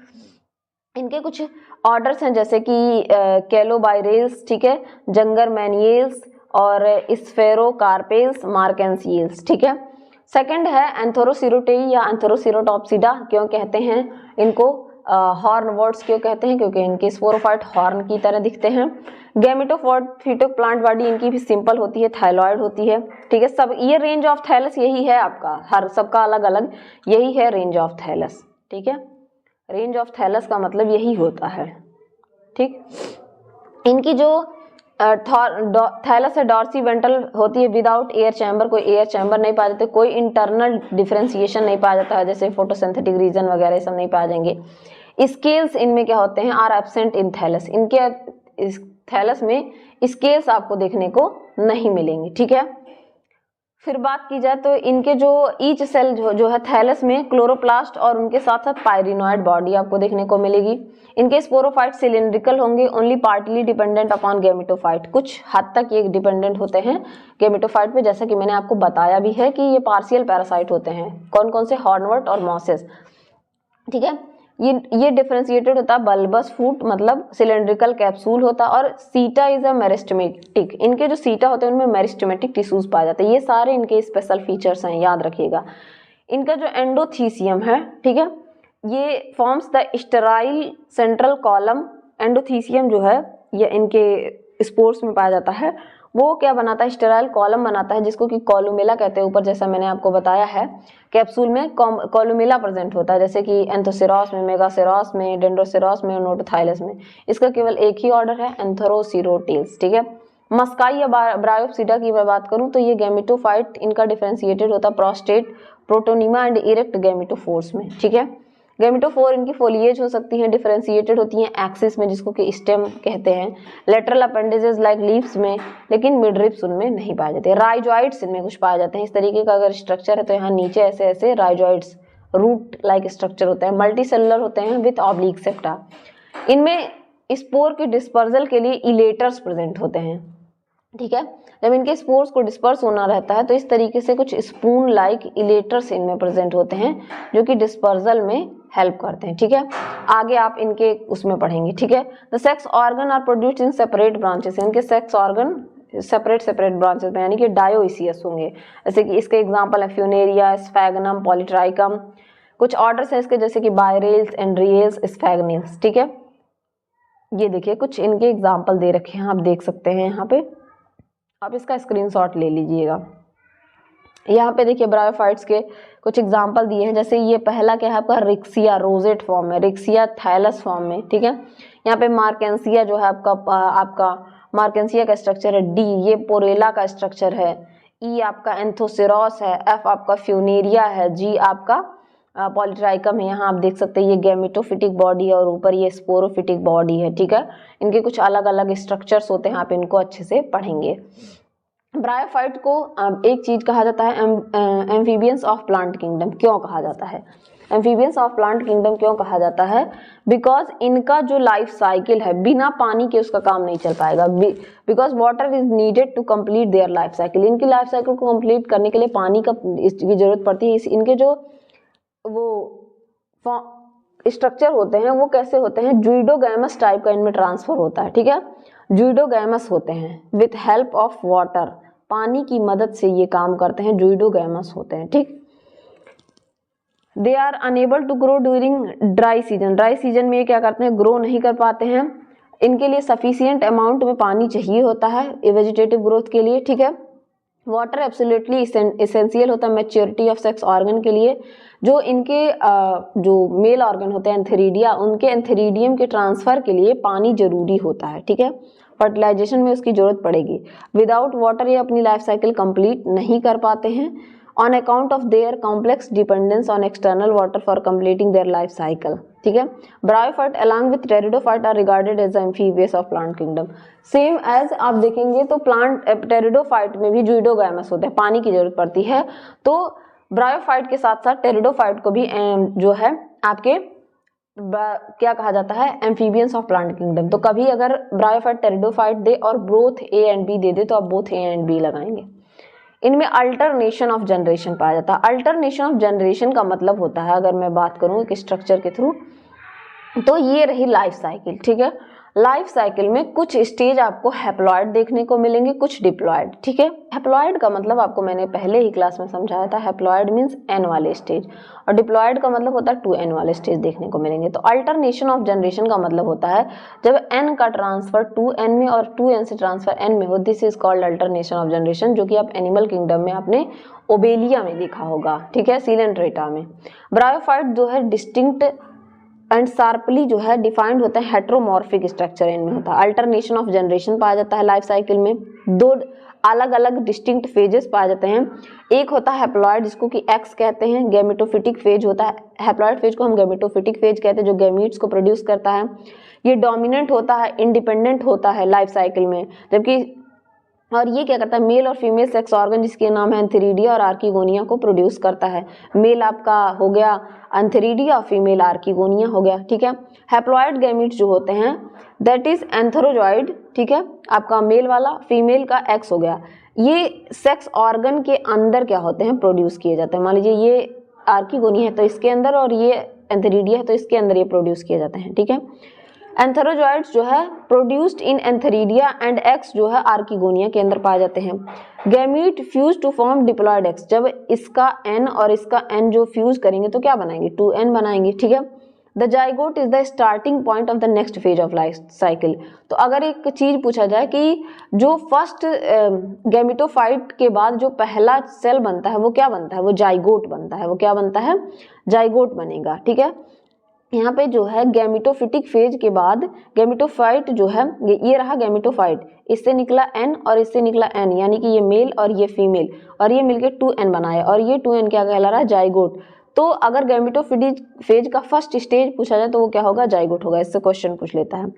A: इनके कुछ ऑर्डर्स हैं जैसे कि कैलोबाइरेल्स, ठीक है, जंगर मैनियल्स और स्फेरोकार्पेल्स, मार्केंसियल्स, ठीक है। सेकंड है एंथोरोसिरोटेई या एंथोरोसिरोटॉप्सिडा, क्यों कहते हैं इनको हॉर्नवर्ड्स क्यों कहते हैं, क्योंकि इनके स्पोरोफाइट हॉर्न की तरह दिखते हैं। गैमेटोफोर्ट प्लांट बॉडी इनकी भी सिंपल होती है, थाइलॉइड होती है, ठीक है। सब ये रेंज ऑफ थैलस यही है आपका, हर सबका अलग अलग यही है रेंज ऑफ थैलस, ठीक है। रेंज ऑफ थैलस का मतलब यही होता है, ठीक। इनकी जो थैलस है डॉर्सी वेंट्रल होती है विदाउट एयर चैम्बर, कोई एयर चैम्बर नहीं पाया जाते, कोई इंटरनल डिफरेंशिएशन नहीं पाया जाता है, जैसे फोटोसिंथेटिक रीजन वगैरह सब नहीं पाए जाएंगे। स्केल्स इनमें क्या होते हैं आर एब्सेंट इन थैलस, इनके इस थैलस में स्केल्स आपको देखने को नहीं मिलेंगे, ठीक है। फिर बात की जाए तो इनके जो ईच सेल जो है थैलस में क्लोरोप्लास्ट और उनके साथ साथ पायरिनॉइड बॉडी आपको देखने को मिलेगी। इनके स्पोरोफाइट सिलिंड्रिकल होंगे, only partly dependent upon gametophyte, कुछ हद तक ये डिपेंडेंट होते हैं गैमेटोफाइट पे, जैसा कि मैंने आपको बताया भी है कि ये पार्शियल पैरासाइट होते हैं। कौन कौन से? हॉर्नवर्ट और मॉसेस, ठीक है। ये डिफरेंशिएटेड होता है बल्बस फूट, मतलब सिलेंड्रिकल कैप्सूल होता है, और सीटा इज अ मेरिस्टेमेटिक, इनके जो सीटा होते हैं उनमें मेरिस्टेमेटिक टिश्यूज पाए जाते हैं। ये सारे इनके स्पेशल फीचर्स हैं, याद रखिएगा। इनका जो एंडोथीसियम है, ठीक है, ये forms the sterile central column. Endothecium जो है ये इनके स्पोर्स में पाया जाता है, वो क्या बनाता है? स्टेराइल कॉलम बनाता है, जिसको कि कॉलुमेला कहते हैं ऊपर, जैसा मैंने आपको बताया है। कैप्सूल में कॉलुमेला प्रेजेंट होता है, जैसे कि एंथोसेरॉस में, मेगासेरॉस में, डेंड्रोसेरॉस में, नोटोथाइलस में। इसका केवल एक ही ऑर्डर है, एंथोरोसिरोटेल्स, ठीक है। मस्काई या ब्रायोप्सिडा की मैं बात करूं तो ये गैमेटोफाइट इनका डिफरेंशिएटेड होता है प्रोस्टेट, प्रोटोनिमा एंड इरेक्ट गैमेटोफोर्स में, ठीक है। गैमेटोफोर इनकी फोलिएज हो सकती हैं, डिफरेंशिएटेड होती हैं एक्सिस में, जिसको कि स्टेम कहते हैं, लेटरल अपेंडेजेस लाइक लीव्स में, लेकिन मिडरिप्स उनमें नहीं पाए जाते। राइजॉइड्स इनमें कुछ पाए जाते हैं, इस तरीके का अगर स्ट्रक्चर है तो यहाँ नीचे ऐसे ऐसे राइजॉइड्स रूट लाइक स्ट्रक्चर होते हैं, मल्टी सेलुलर होते हैं विथ ऑब्लिक सेप्टा। इनमें स्पोर के डिस्पर्जल के लिए इलेटर्स प्रेजेंट होते हैं, ठीक है। जब इनके स्पोर्स को डिस्पर्स होना रहता है तो इस तरीके से कुछ स्पून लाइक इलेटर्स इनमें प्रेजेंट होते हैं, जो कि डिस्पर्जल में हेल्प करते हैं, ठीक है। आगे आप इनके उसमें पढ़ेंगे, ठीक है। The sex organ are produced in separate branches, इनके सेक्स ऑर्गन सेपरेट ब्रांचेस में यानी कि डायोइसियस होंगे, जैसे कि इसके एग्जांपल है फ्यूनेरिया, स्फैगनम, पॉलीट्राइकम। कुछ ऑर्डर्स है इसके जैसे कि बायरेल्स, एंड्रियल्स, स्फैगनिल्स, ठीक है। ये देखिए कुछ इनके एग्जाम्पल दे रखे हैं, आप देख सकते हैं यहाँ पे, आप इसका स्क्रीनशॉट ले लीजिएगा। यहाँ पे देखिए ब्रायोफाइट्स के कुछ एग्जाम्पल दिए हैं, जैसे ये पहला क्या है आपका रिक्सिया रोजेट फॉर्म में, रिक्सिया थैलस फॉर्म में, ठीक है। यहाँ पे मार्केंसिया जो है आपका मार्केंसिया का स्ट्रक्चर है, डी ये पोरेला का स्ट्रक्चर है, ई आपका एंथोसेरॉस है, एफ आपका फ्यूनेरिया है, जी आपका पॉलीट्राइकम है। यहाँ आप देख सकते हैं ये गैमेटोफिटिक बॉडी है और ऊपर ये स्पोरोफिटिक बॉडी है, ठीक है। इनके कुछ अलग अलग स्ट्रक्चर्स होते हैं, आप इनको अच्छे से पढ़ेंगे। ब्रायोफाइट को एक चीज कहा जाता है एम्फीबियंस ऑफ प्लांट किंगडम। क्यों कहा जाता है एम्फीबियंस ऑफ प्लांट किंगडम? क्यों कहा जाता है? बिकॉज इनका जो लाइफ साइकिल है बिना पानी के उसका काम नहीं चल पाएगा, because water is needed to complete their life cycle. इनकी लाइफ साइकिल को कंप्लीट करने के लिए पानी का की जरूरत पड़ती है। इनके जो वो स्ट्रक्चर होते हैं वो कैसे होते हैं? जुइडोगैमस टाइप का इनमें ट्रांसफर होता है, ठीक है। जुइडोगैमस होते हैं विथ हेल्प ऑफ वाटर, पानी की मदद से ये काम करते हैं, ज़ूइडोगैमस होते हैं। ठीक, they are unable to grow during dry season. Dry season में ये क्या करते हैं, ग्रो नहीं कर पाते हैं। इनके लिए सफिशियंट अमाउंट में पानी चाहिए होता है वेजिटेटिव ग्रोथ के लिए। ठीक है, वाटर एब्सोल्युटली इसेंशियल होता है मैच्योरिटी ऑफ सेक्स ऑर्गन के लिए। जो इनके जो मेल ऑर्गन होते हैं एंथेरिडिया, उनके एंथेरिडियम के ट्रांसफर के लिए पानी जरूरी होता है। ठीक है, फर्टिलाइजेशन में उसकी जरूरत पड़ेगी। विदाउट वाटर ये अपनी लाइफ साइकिल कंप्लीट नहीं कर पाते हैं on account of their complex dependence on external water for completing their life cycle. ठीक है, bryophyte along with pteridophyte are regarded as amphibious of plant kingdom. Same as आप देखेंगे तो प्लांट टेरिडोफाइट में भी ज़ूइडोगैमस होते हैं, पानी की जरूरत पड़ती है। तो ब्रायोफाइट के साथ साथ टेरिडोफाइट को भी जो है आपके क्या कहा जाता है, एम्फीबियंस ऑफ प्लांट किंगडम। तो कभी अगर ब्रायोफाइट टेरिडोफाइट दे और बोथ ए एंड बी दे दे तो आप बोथ ए एंड बी लगाएंगे। इनमें अल्टरनेशन ऑफ जनरेशन पाया जाता है। अल्टरनेशन ऑफ जनरेशन का मतलब होता है, अगर मैं बात करूं एक स्ट्रक्चर के थ्रू, तो ये रही लाइफ साइकिल। ठीक है, लाइफ साइकिल में कुछ स्टेज आपको हैप्लॉइड देखने को मिलेंगे, कुछ डिप्लॉइड। ठीक है, हैप्लॉइड का मतलब आपको मैंने पहले ही क्लास में समझाया था, हैप्लॉइड मींस एन वाले स्टेज, और डिप्लॉइड का मतलब होता है 2n वाले स्टेज देखने को मिलेंगे। तो अल्टरनेशन ऑफ जनरेशन का मतलब होता है जब n का ट्रांसफर 2n में और 2n से ट्रांसफर n में हो, this is called alternation of generation, जो कि आप एनिमल किंगडम में आपने ओबेलिया में देखा होगा। ठीक है, सीलेंट्रेटा में। ब्रायोफाइट जो है डिस्टिंक्ट एंड शार्पली जो है डिफाइंड होता है, हेट्रोमॉर्फिक स्ट्रक्चर इनमें होता है। अल्टरनेशन ऑफ जनरेशन पाया जाता है लाइफ साइकिल में। दो अलग अलग डिस्टिंक्ट फेजेस पाए जाते हैं। एक होता है हैप्लॉइड, जिसको कि एक्स कहते हैं, गैमेटोफिटिक फेज होता है। हैप्लॉइड फेज को हम गैमेटोफिटिक फेज कहते हैं, जो गैमीट्स को प्रोड्यूस करता है। ये डोमिनेंट होता है, इंडिपेंडेंट होता है लाइफ साइकिल में, जबकि और ये क्या करता है, मेल और फीमेल सेक्स ऑर्गन जिसके नाम है एंथेरिडिया और आर्किगोनिया को प्रोड्यूस करता है। मेल आपका हो गया एंथेरिडिया, फीमेल आर्किगोनिया हो गया। ठीक है, हैप्लॉइड गैमीट्स जो होते हैं दैट इज एंथरोजॉइड। ठीक है, आपका मेल वाला, फीमेल का एक्स हो गया। ये सेक्स ऑर्गन के अंदर क्या होते हैं, प्रोड्यूस किए जाते हैं। मान लीजिए ये आर्किगोनिया है तो इसके अंदर, और ये एंथेरिडिया है तो इसके अंदर ये प्रोड्यूस किए जाते हैं। ठीक है, एंथेरोजॉइड्स जो है produced in antheridia and eggs जो है आर्किगोनिया के अंदर पाए जाते हैं। Gamete fuse to form diploid x, जब इसका n और इसका n जो फ्यूज करेंगे तो क्या बनाएंगे, 2n बनाएंगे। ठीक है, the zygote is the starting point of the next phase of life cycle. तो अगर एक चीज पूछा जाए कि जो फर्स्ट गैमेटोफाइट के बाद जो पहला सेल बनता है वो क्या बनता है, वो जाइगोट बनता है। वो क्या बनता है, जाइगोट बनेगा। ठीक है, यहाँ पे जो है गैमेटोफिटिक फेज के बाद गैमेटोफाइट जो है ये रहा गैमेटोफाइट, इससे निकला n और इससे निकला n, यानी कि ये मेल और ये फीमेल, और ये मिलके 2n बनाया, और ये 2n क्या कहला रहा है, जाइगोट। तो अगर गैमेटोफिटिक फेज का फर्स्ट स्टेज पूछा जाए तो वो क्या होगा, जाइगोट होगा। इससे क्वेश्चन पूछ लेता है।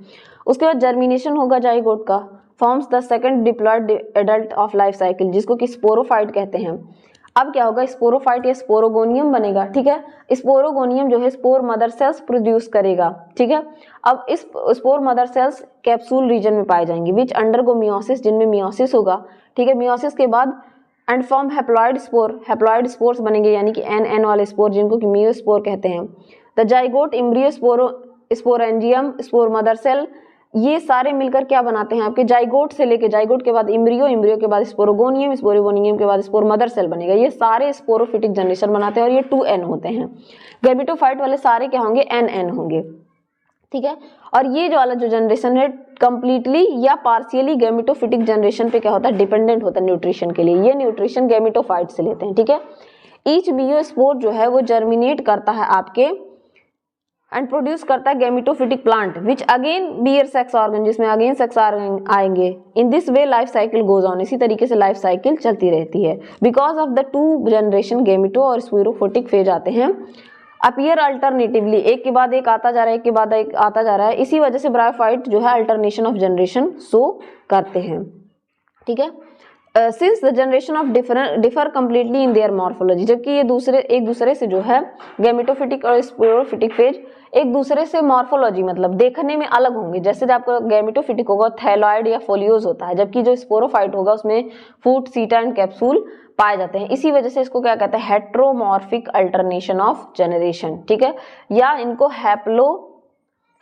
A: उसके बाद जर्मिनेशन होगा जाइगोट का, forms the second diploid adult of life cycle, जिसको कि स्पोरोफाइट कहते हैं। अब क्या होगा, स्पोरोफाइट या स्पोरोगोनियम बनेगा। ठीक है, स्पोरोगोनियम जो है स्पोर मदर सेल्स प्रोड्यूस करेगा। ठीक है, अब इस spore mother cells capsule region में पाए जाएंगे विच अंडरगो मियोसिस, जिनमें मियोसिस होगा। ठीक है, मियोसिस के बाद and form haploid spore, haploid spores बनेंगे, यानी कि एन वाले स्पोर, जिनको कि मियोस्पोर कहते हैं। The zygote, embryo, sporangium, spore mother cell, ये सारे मिलकर क्या बनाते हैं आपके, जाइगोट से लेके, जाइगोट के बाद इम्ब्रियो, इम्ब्रियो के बाद स्पोरोगोनियम, स्पोरोगोनियम के बाद स्पोर मदर सेल बनेगा। ये सारे स्पोरोफिटिक जनरेशन बनाते हैं और ये 2n होते हैं। गैमेटोफाइट वाले सारे क्या होंगे, n होंगे। ठीक है, और ये जो वाला जो जनरेशन है कंप्लीटली या पार्शियली गैमेटोफिटिक जनरेशन पे क्या होता है, डिपेंडेंट होता है न्यूट्रिशन के लिए। ये न्यूट्रिशन गैमेटोफाइट से लेते हैं। ठीक है, ईच मियोस्पोर जो है वो जर्मिनेट करता है आपके एंड प्रोड्यूस करता है gametophytic plant which again bear sex organ, जिसमें अगेन सेक्स ऑर्गन आएंगे। In this way life cycle goes on, इसी तरीके से लाइफ साइकिल चलती रहती है। Because of the 2 generation gameto और स्पोरोफिटिक फेज आते हैं, अपीयर अल्टरनेटिवली, एक के बाद एक आता जा रहा है, एक के बाद एक आता जा रहा है। इसी वजह से ब्रायोफाइट जो है अल्टरनेशन ऑफ जनरेशन शो करते हैं। ठीक है, since the generation of differ completely in their morphology, जबकि ये एक दूसरे से जो है गैमेटोफिटिक और स्पोरोफिटिक फेज एक दूसरे से मॉर्फोलॉजी मतलब देखने में अलग होंगे। जैसे आपका गैमेटोफिटिक होगा थैलॉइड या फोलियोज होता है, जबकि जो स्पोरोफाइट होगा उसमें फूट, सीटा एंड कैप्सूल पाए जाते हैं। इसी वजह से इसको क्या कहते हैं, हेट्रोमॉर्फिक अल्टरनेशन ऑफ जनरेशन। ठीक है, या इनको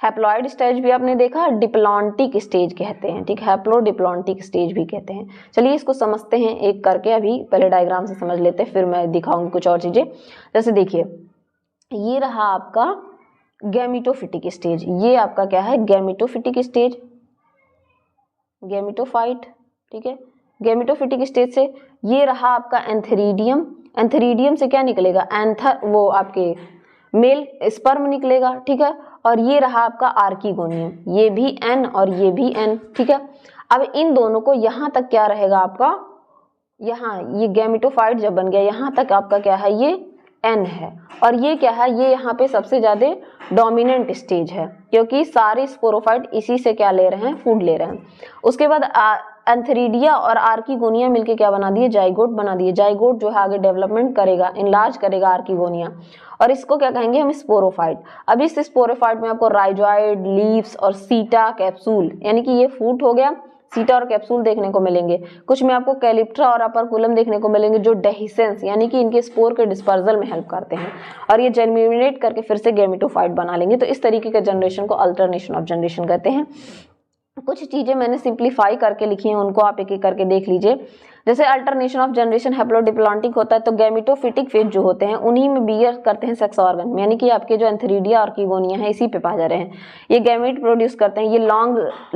A: हैप्लॉइड स्टेज भी आपने देखा, डिप्लॉन्टिक स्टेज कहते हैं, ठीक, हैप्लोडिप्लॉन्टिक स्टेज भी कहते हैं। चलिए इसको समझते हैं एक करके, अभी पहले डायग्राम से समझ लेते हैं, फिर मैं दिखाऊंगी कुछ और चीजें। जैसे देखिए, ये रहा आपका गैमेटोफिटिक स्टेज, ये आपका क्या है, गैमेटोफिटिक स्टेज, गैमेटोफाइट, ठीक है। गैमेटोफिटिक स्टेज से ये रहा आपका एंथेरिडियम, एंथेरिडियम से क्या निकलेगा, एंथर, वो आपके मेल स्पर्म निकलेगा, ठीक है। और ये रहा आपका आर्किगोनियम, ये भी एन और ये भी एन, ठीक है। अब इन दोनों को यहाँ तक क्या रहेगा आपका, यहाँ ये गैमेटोफाइट जब बन गया यहाँ तक आपका क्या है, ये एन है, और ये क्या है, ये यहाँ पे सबसे ज्यादा डोमिनेंट स्टेज है, क्योंकि सारे स्पोरोफाइट इसी से क्या ले रहे हैं, फूड ले रहे हैं। उसके बाद एंथेरिडिया और आर्किगोनिया मिलके क्या बना दिए, जाइगोट बना दिए। जाइगोट जो है आगे डेवलपमेंट करेगा, इनलार्ज करेगा आर्किगोनिया, और इसको क्या कहेंगे हम, स्पोरोफाइट। अब इस स्पोरोफाइट में आपको राइजॉइड, लीव्स और सीटा, कैप्सूल, यानी कि ये फूट हो गया, सीटा और कैप्सूल देखने को मिलेंगे। कुछ में आपको कैलिप्ट्रा और अपर्कुलम देखने को मिलेंगे, जो डेहिसेंस यानी कि इनके स्पोर के डिस्पर्जल में हेल्प करते हैं, और ये जर्मिनेट करके फिर से गैमेटोफाइट बना लेंगे। तो इस तरीके के जनरेशन को अल्टरनेशन ऑफ जनरेशन कहते हैं। कुछ चीजें मैंने सिंप्लीफाई करके लिखी हैं, उनको आप एक एक करके देख लीजिए। जैसे अल्टरनेशन ऑफ जनरेशन हैप्लोडिप्लॉन्टिक होता है, तो गैमेटोफिटिक फेज जो होते हैं उन्हीं में बियर करते हैं सेक्स ऑर्गन, यानी कि आपके जो एंथेरिडिया और आर्किगोनिया है इसी पे पाए जा रहे हैं। ये गैमेट प्रोड्यूस करते हैं, ये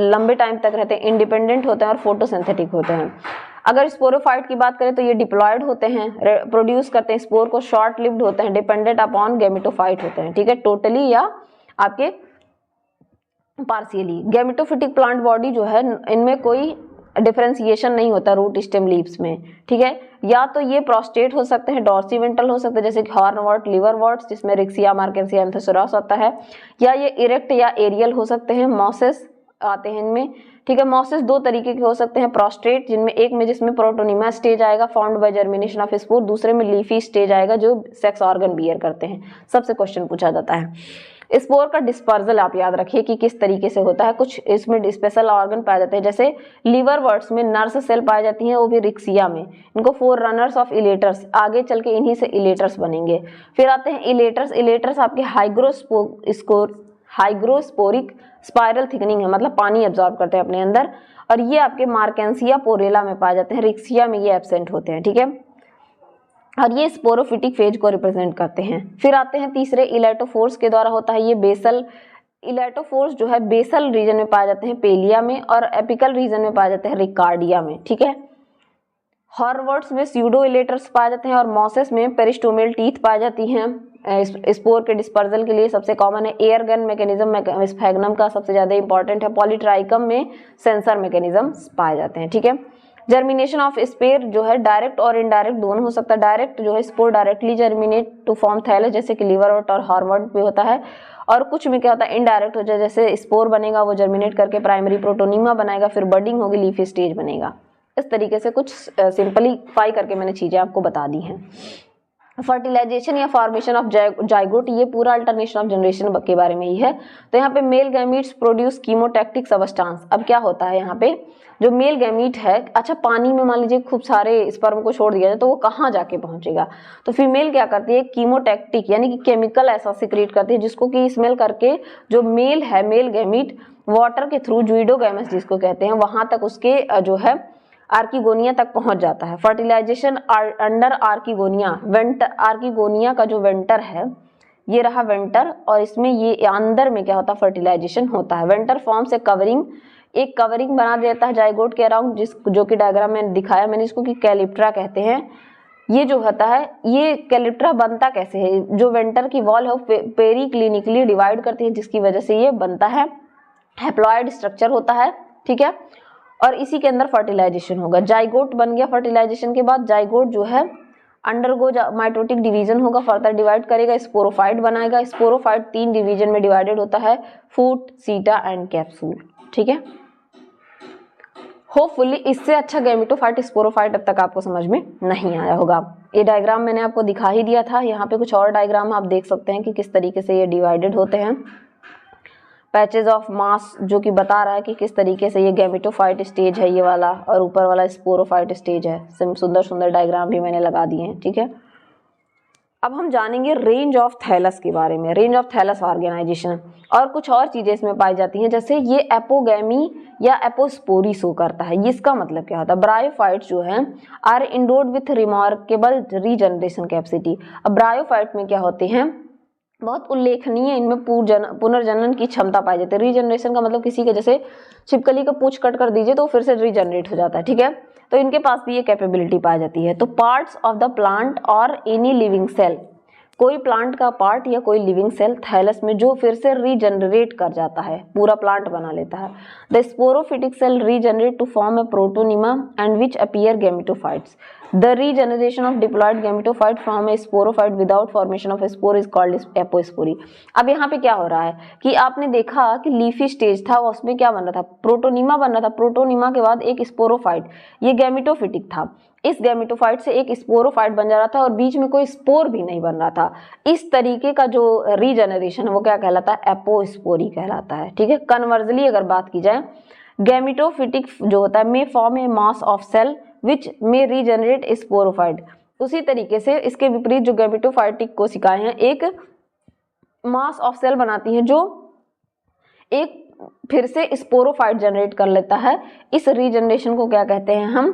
A: लंबे टाइम तक रहते हैं, इंडिपेंडेंट होते हैं और फोटोसिंथेटिक होते हैं। अगर स्पोरोफाइट की बात करें तो ये डिप्लॉयड होते हैं, प्रोड्यूस करते हैं स्पोर को, शॉर्ट लिव्ड होते हैं, डिपेंडेंट अपॉन गैमेटोफाइट होते हैं, ठीक है, टोटली या आपके पार्शियली। गैमेटोफिटिक प्लांट बॉडी जो है इनमें कोई डिफरेंशिएशन नहीं होता रूट स्टेम लीव्स में, ठीक है। या तो ये प्रोस्टेट हो सकते हैं, डॉर्सीवेंटल हो सकते हैं जैसे कि हॉर्नवॉर्ट, लिवरवॉर्ट्स जिसमें रिक्सिया, मार्केंसिया, एंथोसोरस होता है, या ये इरेक्ट या एरियल हो सकते हैं, मॉसेस आते हैं इनमें, ठीक है। मॉसेस दो तरीके के हो सकते हैं, प्रोस्टेट जिनमें एक में जिसमें प्रोटोनिमा स्टेज आएगा found by germination of spore, दूसरे में लीफी स्टेज आएगा जो सेक्स ऑर्गन बियर करते हैं। सबसे क्वेश्चन पूछा जाता है। स्पोर का डिस्पर्जल आप याद रखिए कि किस तरीके से होता है, कुछ इसमें स्पेशल ऑर्गन पाए जाते हैं, जैसे लिवरवर्ट्स में नर्स सेल पाई जाती हैं, वो भी रिक्सिया में। इनको फोर रनर्स ऑफ इलेटर्स, आगे चल के इन्हीं से इलेटर्स बनेंगे। फिर आते हैं इलेटर्स। इलेटर्स आपके हाइग्रोस्पोरिक स्पाइरल थिकनिंग है, मतलब पानी एब्जॉर्ब करते हैं अपने अंदर, और ये आपके मार्केंसिया पोरेला में पाए जाते हैं, रिक्सिया में ये एब्सेंट होते हैं, ठीक है। और ये स्पोरोफिटिक फेज को रिप्रेजेंट करते हैं। फिर आते हैं तीसरे, इलेटोफोर्स के द्वारा होता है ये बेसल। इलेटोफोर्स जो है बेसल रीजन में पाए जाते हैं, पेलिया में, और एपिकल रीजन में पाए जाते हैं, रिकार्डिया में, ठीक है। हॉर्नवॉर्ट्स में स्यूडो इलेटर्स पाए जाते हैं, और मॉसेस में पेरिस्टोमियल टीथ पाई जाती हैं। स्पोर के डिस्पर्जल के लिए सबसे कॉमन है एयर गन मैकेनिज्म, स्फैग्नम का सबसे ज्यादा इंपॉर्टेंट है। पॉलीट्राइकम में सेंसर मैकेनिज्म पाए जाते हैं, ठीक है। जर्मिनेशन ऑफ स्पेर जो है डायरेक्ट और इनडायरेक्ट दोनों हो सकता है। डायरेक्ट जो है spore directly germinate to form thallus, जैसे कि लिवरवॉर्ट और हॉर्नवॉर्ट भी होता है, और कुछ में क्या होता है इनडायरेक्ट हो जाए, जैसे स्पोर बनेगा वो जर्मिनेट करके प्राइमरी प्रोटोनिमा बनाएगा, फिर बडिंग होगी, लीफी स्टेज बनेगा। इस तरीके से कुछ सिंपलीफाई करके मैंने चीजें आपको बता दी हैं। फर्टिलाइजेशन या फॉर्मेशन ऑफ जाइगोट, ये पूरा अल्टरनेशन ऑफ जनरेशन के बारे में ही है। तो यहाँ पे मेल गैमीट्स प्रोड्यूस कीमोटैक्टिक सबस्टांस। अब क्या होता है यहाँ पे, जो मेल गैमीट है, अच्छा पानी में मान लीजिए खूब सारे स्पर्म को छोड़ दिया जाए तो वो कहाँ जाके पहुंचेगा, तो फीमेल क्या करती है, कीमोटैक्टिक यानी कि केमिकल ऐसा सिक्रीट करती है जिसको कि स्मेल करके जो मेल है, मेल गैमीट वाटर के थ्रू, जुइडोगैमस जिसको कहते हैं, वहां तक उसके जो है आर्किगोनिया तक पहुंच जाता है। फर्टिलाइजेशन अंडर आर्किगोनिया, आर्किगोनिया का जो वेंटर है, ये रहा वेंटर, और इसमें ये अंदर में क्या होता है, फर्टिलाइजेशन होता है। वेंटर फॉर्म से कवरिंग, एक कवरिंग बना देता है जाइगोट के अराउंड, जो कि डायग्राम में दिखाया मैंने, इसको कि कैलिप्ट्रा कहते हैं। ये जो होता है, ये कैलिप्ट्रा बनता कैसे है, जो वेंटर की वॉल है वो पेरिक्लिनिकली डिवाइड करती है, जिसकी वजह से ये बनता है। हैप्लॉइड स्ट्रक्चर होता है, ठीक है, और इसी के अंदर फर्टिलाइजेशन होगा। जाइगोट बन गया, फर्टिलाइजेशन के बाद जाइगोट जो है अंडरगो माइटोटिक डिवीजन होगा, फर्दर डिवाइड करेगा, स्पोरोफाइट बनाएगा। स्पोरोफाइट 3 डिवीजन में डिवाइडेड होता है, फूट, सीटा एंड कैप्सूल, ठीक है। होपफुली इससे अच्छा गैमेटोफाइट स्पोरोफाइट अब तक आपको समझ में नहीं आया होगा। ये डायग्राम मैंने आपको दिखा ही दिया था, यहाँ पे कुछ और डायग्राम आप देख सकते हैं कि किस तरीके से ये डिवाइडेड होते हैं। पैचेज ऑफ मास जो कि बता रहा है कि किस तरीके से ये गैमेटोफाइट स्टेज है ये वाला, और ऊपर वाला स्पोरोफाइट स्टेज है। सुंदर सुंदर डायग्राम भी मैंने लगा दिए हैं, ठीक है। अब हम जानेंगे रेंज ऑफ थैलस के बारे में, रेंज ऑफ थैलस ऑर्गेनाइजेशन, और कुछ और चीजें इसमें पाई जाती हैं, जैसे ये एपोगैमी या एपोस्पोरी शो करता है। ये इसका मतलब क्या होता है? ब्रायोफाइट्स जो हैं are endowed with remarkable regeneration capacity. अब ब्रायोफाइट में क्या होते हैं? बहुत उल्लेखनीय इनमें पुनर्जनन की क्षमता पाई जाती है। रीजनरेशन का मतलब किसी के जैसे छिपकली का पूंछ कट कर दीजिए तो फिर से रीजनरेट हो जाता है, ठीक है, तो इनके पास भी ये कैपेबिलिटी पाई जाती है। तो पार्ट्स ऑफ द प्लांट और एनी लिविंग सेल, कोई प्लांट का पार्ट या कोई लिविंग सेल थैलस में जो फिर से रीजनरेट कर जाता है, पूरा प्लांट बना लेता है। The sporophytic cell regenerate to form a protonema and which appear gametophytes. The regeneration of diploid gametophyte from a sporophyte without formation of a spore is called apospory। अब यहाँ पे क्या हो रहा है कि आपने देखा कि लीफी स्टेज था, उसमें क्या बन रहा था? प्रोटोनिमा बन रहा था। प्रोटोनिमा के बाद एक स्पोरोफाइट, ये गैमेटोफिटिक था। इस गैमेटोफाइट से एक स्पोरोफाइट बन जा रहा था और बीच में कोई स्पोर भी नहीं बन रहा था। इस तरीके का जो रीजनरेशन है वो क्या कहलाता है? एपोस्पोरी कहलाता है, ठीक है। कन्वर्जली अगर बात की जाए, गैमेटोफिटिक जो होता है may form a mass of cell which में रीजनरेट स्पोरोफाइट। उसी तरीके से इसके विपरीत जो गैमेटोफाइटिक कोशिकाएं हैं एक मास ऑफ सेल बनाती हैं जो एक फिर से स्पोरोफाइट जनरेट कर लेता है। इस रीजनरेशन को क्या कहते हैं हम?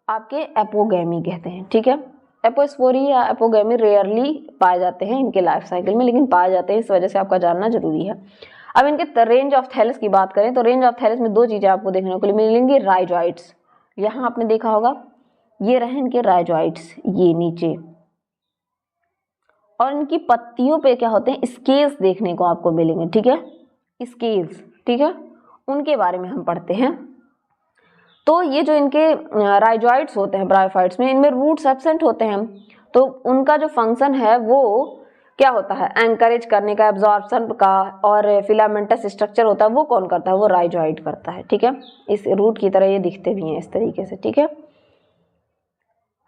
A: आपके एपोगैमी कहते हैं, ठीक है। एपोस्पोरी या एपोगैमी रेयरली पाए जाते हैं इनके लाइफ साइकिल में, लेकिन पाए जाते हैं, इस वजह से आपका जानना जरूरी है। अब इनके रेंज ऑफ थैलस की बात करें तो रेंज ऑफ थैलस में दो चीजें आपको देखने को मिलेंगी। राइजॉइड्स, यहाँ आपने देखा होगा, ये रहे इनके राइजॉइड्स, ये नीचे, और इनकी पत्तियों पे क्या होते हैं? स्केल्स देखने को आपको मिलेंगे, ठीक है, स्केल्स, ठीक है, उनके बारे में हम पढ़ते हैं। तो ये जो इनके राइजॉइड्स होते हैं ब्रायोफाइट्स में, इनमें रूट्स एब्सेंट होते हैं, तो उनका जो फंक्शन है वो क्या होता है? एंकरेज करने का, एब्जॉर्प्शन का, और फिलामेंटस स्ट्रक्चर होता है वो कौन करता है? वो राइजॉइड करता है, ठीक है। इस रूट की तरह ये दिखते भी हैं इस तरीके से, ठीक है।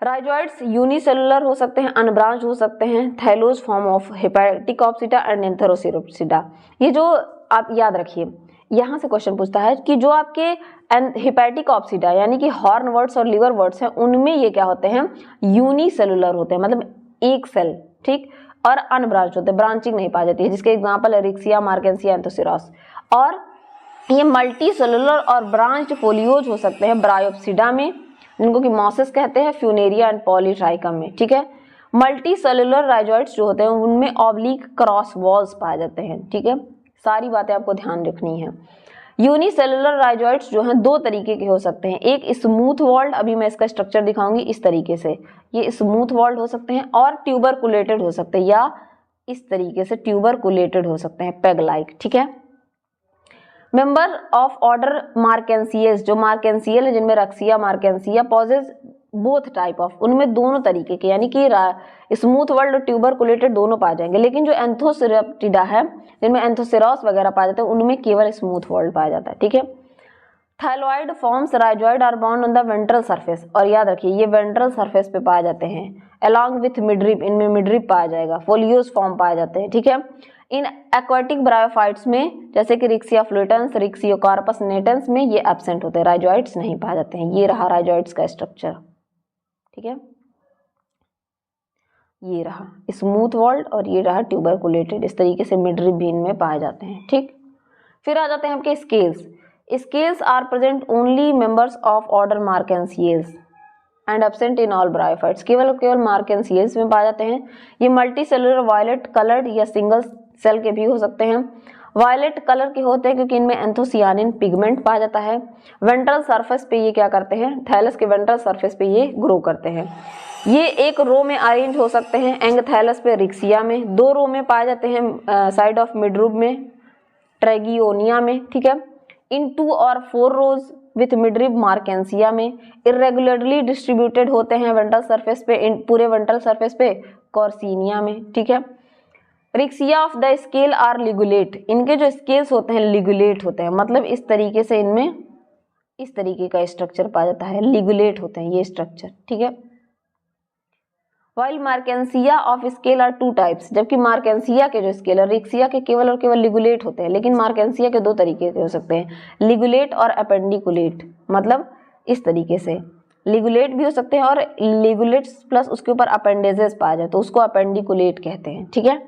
A: राइजॉइड्स यूनिसेलुलर हो सकते हैं, अनब्रांच हो सकते हैं, थैलोज फॉर्म ऑफ हेपेटिक ऑप्सिटा एंड एंथेरोसिरोप्सिडा। ये जो आप याद रखिए, यहाँ से क्वेश्चन पूछता है कि जो आपके हेपेटिक ऑप्सिडा यानी कि हॉर्न वर्ड्स और लिवर वर्ड्स हैं, उनमें ये क्या होते हैं? यूनिसेलुलर होते हैं, मतलब एक सेल, ठीक, और अनब्रांच होते हैं, ब्रांचिंग नहीं पाई जाती है, जिसके एग्जांपल है रिक्सिया, मार्केंसिया, एंथोसिरॉस। और ये मल्टी सेलुलर और ब्रांच्ड फोलियोज हो सकते हैं ब्रायोप्सिडा में, जिनको कि मॉसेस कहते हैं, फ्यूनेरिया एंड पॉलीट्राइकम में, ठीक है। मल्टी सेलुलर राइजॉइड्स जो होते हैं उनमें ऑब्लिक क्रॉस वॉल्स पाए जाते हैं, ठीक है। सारी बातें आपको ध्यान रखनी है। यूनिसेलुलर राइजॉइड्स जो हैं दो तरीके के हो सकते हैं, एक स्मूथ वॉल्ड, अभी मैं इसका स्ट्रक्चर दिखाऊंगी इस तरीके से, ये स्मूथ वॉल्ड हो सकते हैं, और ट्यूबरकुलेटेड हो सकते हैं, या इस तरीके से ट्यूबरकुलेटेड हो सकते हैं, पेग लाइक, ठीक है। मेंबर ऑफ ऑर्डर मार्केंसियस, जो मार्केंसियल है जिनमें riccia, marchantia, possess both type of, उनमें दोनों तरीके के, यानी कि स्मूथ वर्ल्ड और ट्यूबरकुलेटेड दोनों पाए जाएंगे। लेकिन जो एंथोसिरप्टिडा है जिनमें एंथोसिरॉस वगैरह पाए जाते हैं, उनमें केवल स्मूथ वर्ल्ड पाया जाता है, ठीक है। Thalloid forms rhizoids are bound on the ventral surface, और याद रखिए ये वेंट्रल सरफेस पे पाए जाते हैं, अलॉन्ग विथ मिडरिप, इनमें मिडरिप पाया जाएगा, फोलियोस फॉर्म पाए जाते हैं, ठीक है। इन एक्वाटिक ब्रायोफाइट्स में जैसे कि रिक्सिया फ्लूटेंस, रिक्सियोकार्पस नेटेंस में ये एब्सेंट होते हैं, राइजॉइड्स नहीं पाए जाते हैं। ये रहा राइजॉइड्स का स्ट्रक्चर, ठीक है, ये रहा स्मूथ वॉल्ड और ये रहा ट्यूबरकुलेटेड, इस तरीके से मिडरिप भी इनमें पाए जाते हैं, ठीक। फिर आ जाते हैं आपके scales. Scales are present only members of order marchantiales and absent in all bryophytes, केवल मार्केंसियस में पाए जाते हैं। ये मल्टी सेलुलर वायलेट कलर्ड या सिंगल सेल के भी हो सकते हैं। वायलेट कलर के होते हैं क्योंकि इनमें एंथोसियानिन पिगमेंट पाया जाता है। वेंट्रल सरफेस पे ये क्या करते हैं? थैलस के वेंट्रल सरफेस पे ये ग्रो करते हैं। ये एक रो में अरेंज हो सकते हैं, एंगथैलस पे, रिक्सिया में। दो रो में पाए जाते हैं साइड ऑफ मिडरूब में, ट्रेगियोनिया में, ठीक है। इन 2 और 4 रोज विथ मिडरिब मार्केंसिया में। इरेगुलरली डिस्ट्रीब्यूटेड होते हैं वेंट्रल सरफेस पे, पूरे वेंट्रल सरफेस पे, कॉर्सिनिया में, ठीक है। Riccia of the scale are ligulate, इनके जो स्केल्स होते हैं लिगुलेट होते हैं, मतलब इस तरीके से इनमें इस तरीके का स्ट्रक्चर पाया जाता है, लिगुलेट होते हैं ये स्ट्रक्चर, ठीक है। While Marchantia of scale are 2 types, जबकि मार्केंसिया के जो स्केल है रिक्सिया के केवल और केवल लिगुलेट होते हैं, लेकिन मार्केंसिया के 2 तरीके के हो सकते हैं, लिगुलेट और अपेंडिकुलेट, मतलब इस तरीके से। लिगुलेट भी हो सकते हैं और लिगुलेट्स प्लस उसके ऊपर अपेंडेजेस पाया जाए तो उसको अपेंडिकुलेट कहते हैं, ठीक है।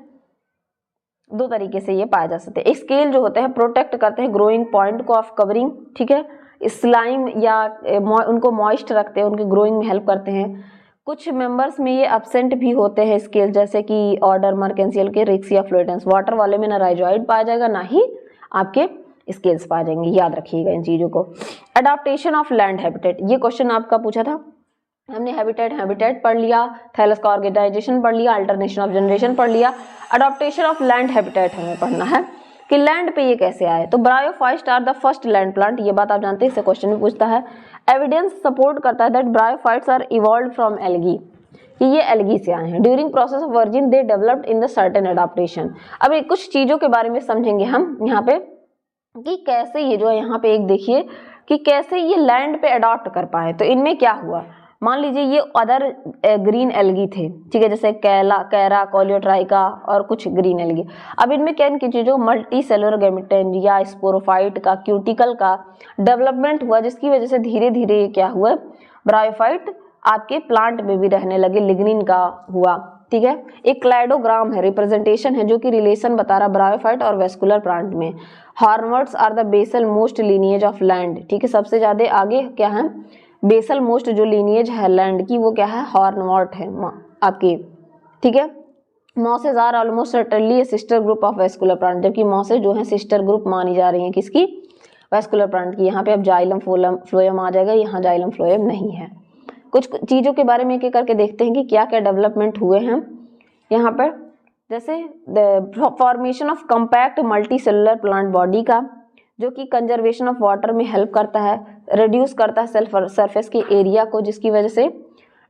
A: दो तरीके से ये पाया जा सकते हैं। स्केल जो होते हैं प्रोटेक्ट करते हैं ग्रोइंग पॉइंट को ऑफ कवरिंग, ठीक है, स्लाइम या उनको मॉइस्ट रखते हैं, उनके ग्रोइंग में हेल्प करते हैं। कुछ मेंबर्स में ये एब्सेंट भी होते हैं स्केल, जैसे कि ऑर्डर मर्केंसियल के रिक्सिया फ्लोरेटेंस। वाटर वाले में ना राइजोइड पाया जाएगा ना ही आपके स्केल्स पाए जाएंगे, याद रखिएगा इन चीजों को। अडॉप्टेशन ऑफ लैंड हैबिटेट, ये क्वेश्चन आपका पूछा था हमने। हैबिटेट पढ़ लिया, थैलस का ऑर्गेनाइजेशन पढ़ लिया, अल्टरनेशन ऑफ जनरेशन पढ़ लिया, अडॉप्टेशन ऑफ लैंड हैबिटेट हमें पढ़ना है कि लैंड पे ये कैसे आए। तो bryophytes are the first land plant, ये बात आप जानते हैं, इससे क्वेश्चन भी पूछता है। एविडेंस सपोर्ट करता है that bryophytes are evolved from algae, कि ये एल्गी से आए हैं। During process of virgin they developed in the certain adaptation. अब एक कुछ चीजों के बारे में समझेंगे हम यहाँ पे कि कैसे ये जो है यहाँ पे एक देखिए कि कैसे ये लैंड पे अडॉप्ट कर पाए। तो इनमें क्या हुआ, मान लीजिए ये अदर ग्रीन एल्गी थे, ठीक है, जैसे कैरा कोलियोट्राइका और कुछ ग्रीन एल्गी। अब इनमें क्या इनकी चीजों मल्टी सेलुलर गैमेटेन या स्पोरोफाइट का क्यूटिकल का डेवलपमेंट हुआ, जिसकी वजह से धीरे धीरे क्या हुआ, ब्रायोफाइट आपके प्लांट में भी रहने लगे, लिग्निन का हुआ, ठीक है। एक क्लाइडोग्राम है, रिप्रेजेंटेशन है जो कि रिलेशन बता रहा ब्रायोफाइट और वेस्कुलर प्लांट में। Hornworts are the basal most lineage of land, ठीक है, सबसे ज्यादा आगे क्या है, बेसल मोस्ट जो लीनिएज है लैंड की वो क्या है, हॉर्नवर्ट है आपकी, ठीक है। Mosses are almost certainly sister group of vascular plant, जबकि मॉसेज जो है सिस्टर ग्रुप मानी जा रही है किसकी, वेस्कुलर प्लांट की। यहाँ पे अब जाइलम फ्लोएम आ जाएगा, यहाँ जाइलम फ्लोएम नहीं है। कुछ चीजों के बारे में एक एक करके देखते हैं कि क्या क्या डेवलपमेंट हुए हैं यहाँ पर। जैसे formation of compact multi cellular plant body का, जो कि कंजर्वेशन ऑफ वाटर में हेल्प करता है, रिड्यूस करता है सरफेस के एरिया को, जिसकी वजह से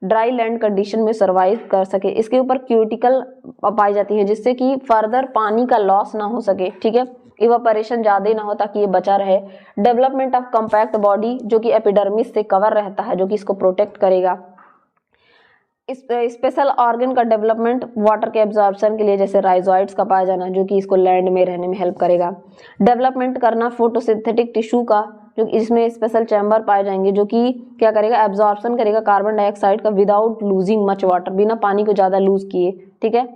A: ड्राई लैंड कंडीशन में सर्वाइव कर सके। इसके ऊपर क्यूटिकल पाई जाती है जिससे कि फर्दर पानी का लॉस ना हो सके, ठीक है, इवापोरेशन ज़्यादा ना हो ताकि ये बचा रहे। डेवलपमेंट ऑफ कम्पैक्ट बॉडी जो कि एपिडर्मिस से कवर रहता है, जो कि इसको प्रोटेक्ट करेगा। स्पेशल ऑर्गन का डेवलपमेंट वाटर के एब्जॉर्प्शन के लिए, जैसे राइजोइड्स का पाया जाना जो कि इसको लैंड में रहने में हेल्प करेगा। डेवलपमेंट करना फोटोसिंथेटिक टिश्यू का, जो इसमें स्पेशल चैम्बर पाए जाएंगे जो कि क्या करेगा, एब्जॉर्प्शन करेगा कार्बन डाइऑक्साइड का विदाउट लूजिंग मच वाटर, बिना पानी को ज़्यादा लूज किए, ठीक है,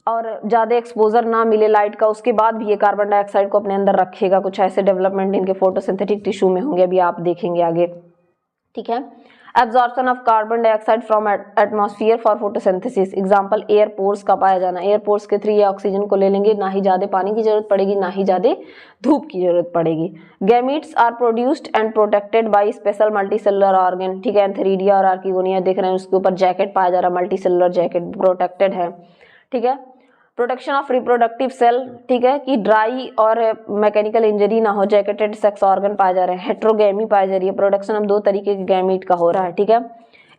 A: और ज़्यादा एक्सपोजर ना मिले लाइट का, उसके बाद भी ये कार्बन डाइऑक्साइड को अपने अंदर रखेगा। कुछ ऐसे डेवलपमेंट इनके फोटोसिंथेटिक टिश्यू में होंगे, अभी आप देखेंगे आगे, ठीक है। Absorption of carbon dioxide from atmosphere for photosynthesis, example air pores का पाया जाना। एयर पोर्स के थ्रू ये ऑक्सीजन को ले लेंगे, ना ही ज़्यादा पानी की जरूरत पड़ेगी, ना ही ज़्यादा धूप की जरूरत पड़ेगी। Gametes are produced and protected by special multicellular organ, ठीक है, एंथेरिडिया और आर्किगोनिया देख रहे हैं, उसके ऊपर जैकेट पाया जा रहा है, मल्टीसेलुलर जैकेट प्रोटेक्टेड है, ठीक है। प्रोटेक्शन ऑफ रिप्रोडक्टिव सेल, ठीक है, कि ड्राई और मैकेनिकल इंजरी ना हो। जैकेटेड सेक्स ऑर्गन पाए जा रहे हैं। हेट्रोगेमी पाई जा रही है, प्रोडक्शन अब दो तरीके के गैमीट का हो रहा है, ठीक है,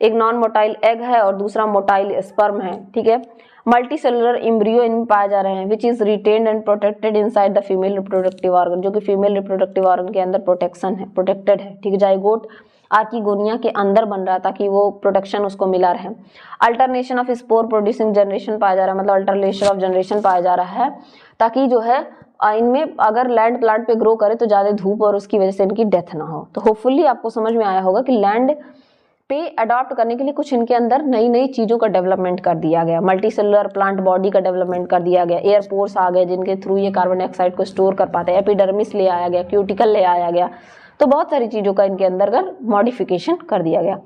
A: एक नॉन मोटाइल एग है और दूसरा मोटाइल स्पर्म है, ठीक है। मल्टी सेलुलर इम्ब्रियो इनमें पाए जा रहे हैं which is retained and protected inside the female reproductive organ, जो कि फीमेल रिप्रोडक्टिव ऑर्गन के अंदर प्रोटेक्शन है, प्रोटेक्टेड है, ठीक है। जाइगोट आर्किगोनिया के अंदर बन रहा है ताकि वो प्रोटेक्शन उसको मिला रहे। Alternation of spore producing generation पाया जा रहा है, मतलब अल्टरनेशन ऑफ जनरेशन पाया जा रहा है ताकि जो है इनमें अगर लैंड प्लांट पे ग्रो करे तो ज़्यादा धूप और उसकी वजह से इनकी डेथ ना हो। तो होपफुली आपको समझ में आया होगा कि लैंड पे अडॉप्ट करने के लिए कुछ इनके अंदर नई नई चीज़ों का डेवलपमेंट कर दिया गया। मल्टी सेलुलर प्लांट बॉडी का डेवलपमेंट कर दिया गया, एयर पोर्स आ गए जिनके थ्रू ये कार्बन डाइऑक्साइड को स्टोर कर पाते हैं, एपिडर्मिस ले आया गया, क्यूटिकल ले आया गया, तो बहुत सारी चीज़ों का इनके अंदर मॉडिफिकेशन कर दिया गया।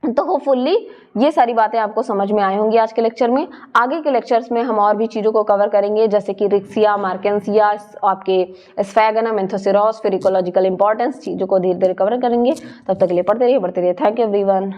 A: तो होपफुली ये सारी बातें आपको समझ में आई होंगी आज के लेक्चर में। आगे के लेक्चर्स में हम और भी चीज़ों को कवर करेंगे, जैसे कि रिक्सिया, मार्केंसिया, आपके स्फैगनम, एंथोसिरोस, फिर इकोलॉजिकल इंपॉर्टेंस, चीज़ों को धीरे धीरे कवर करेंगे। तब तक के लिए पढ़ते रहिए, बढ़ते रहिए। Thank you everyone.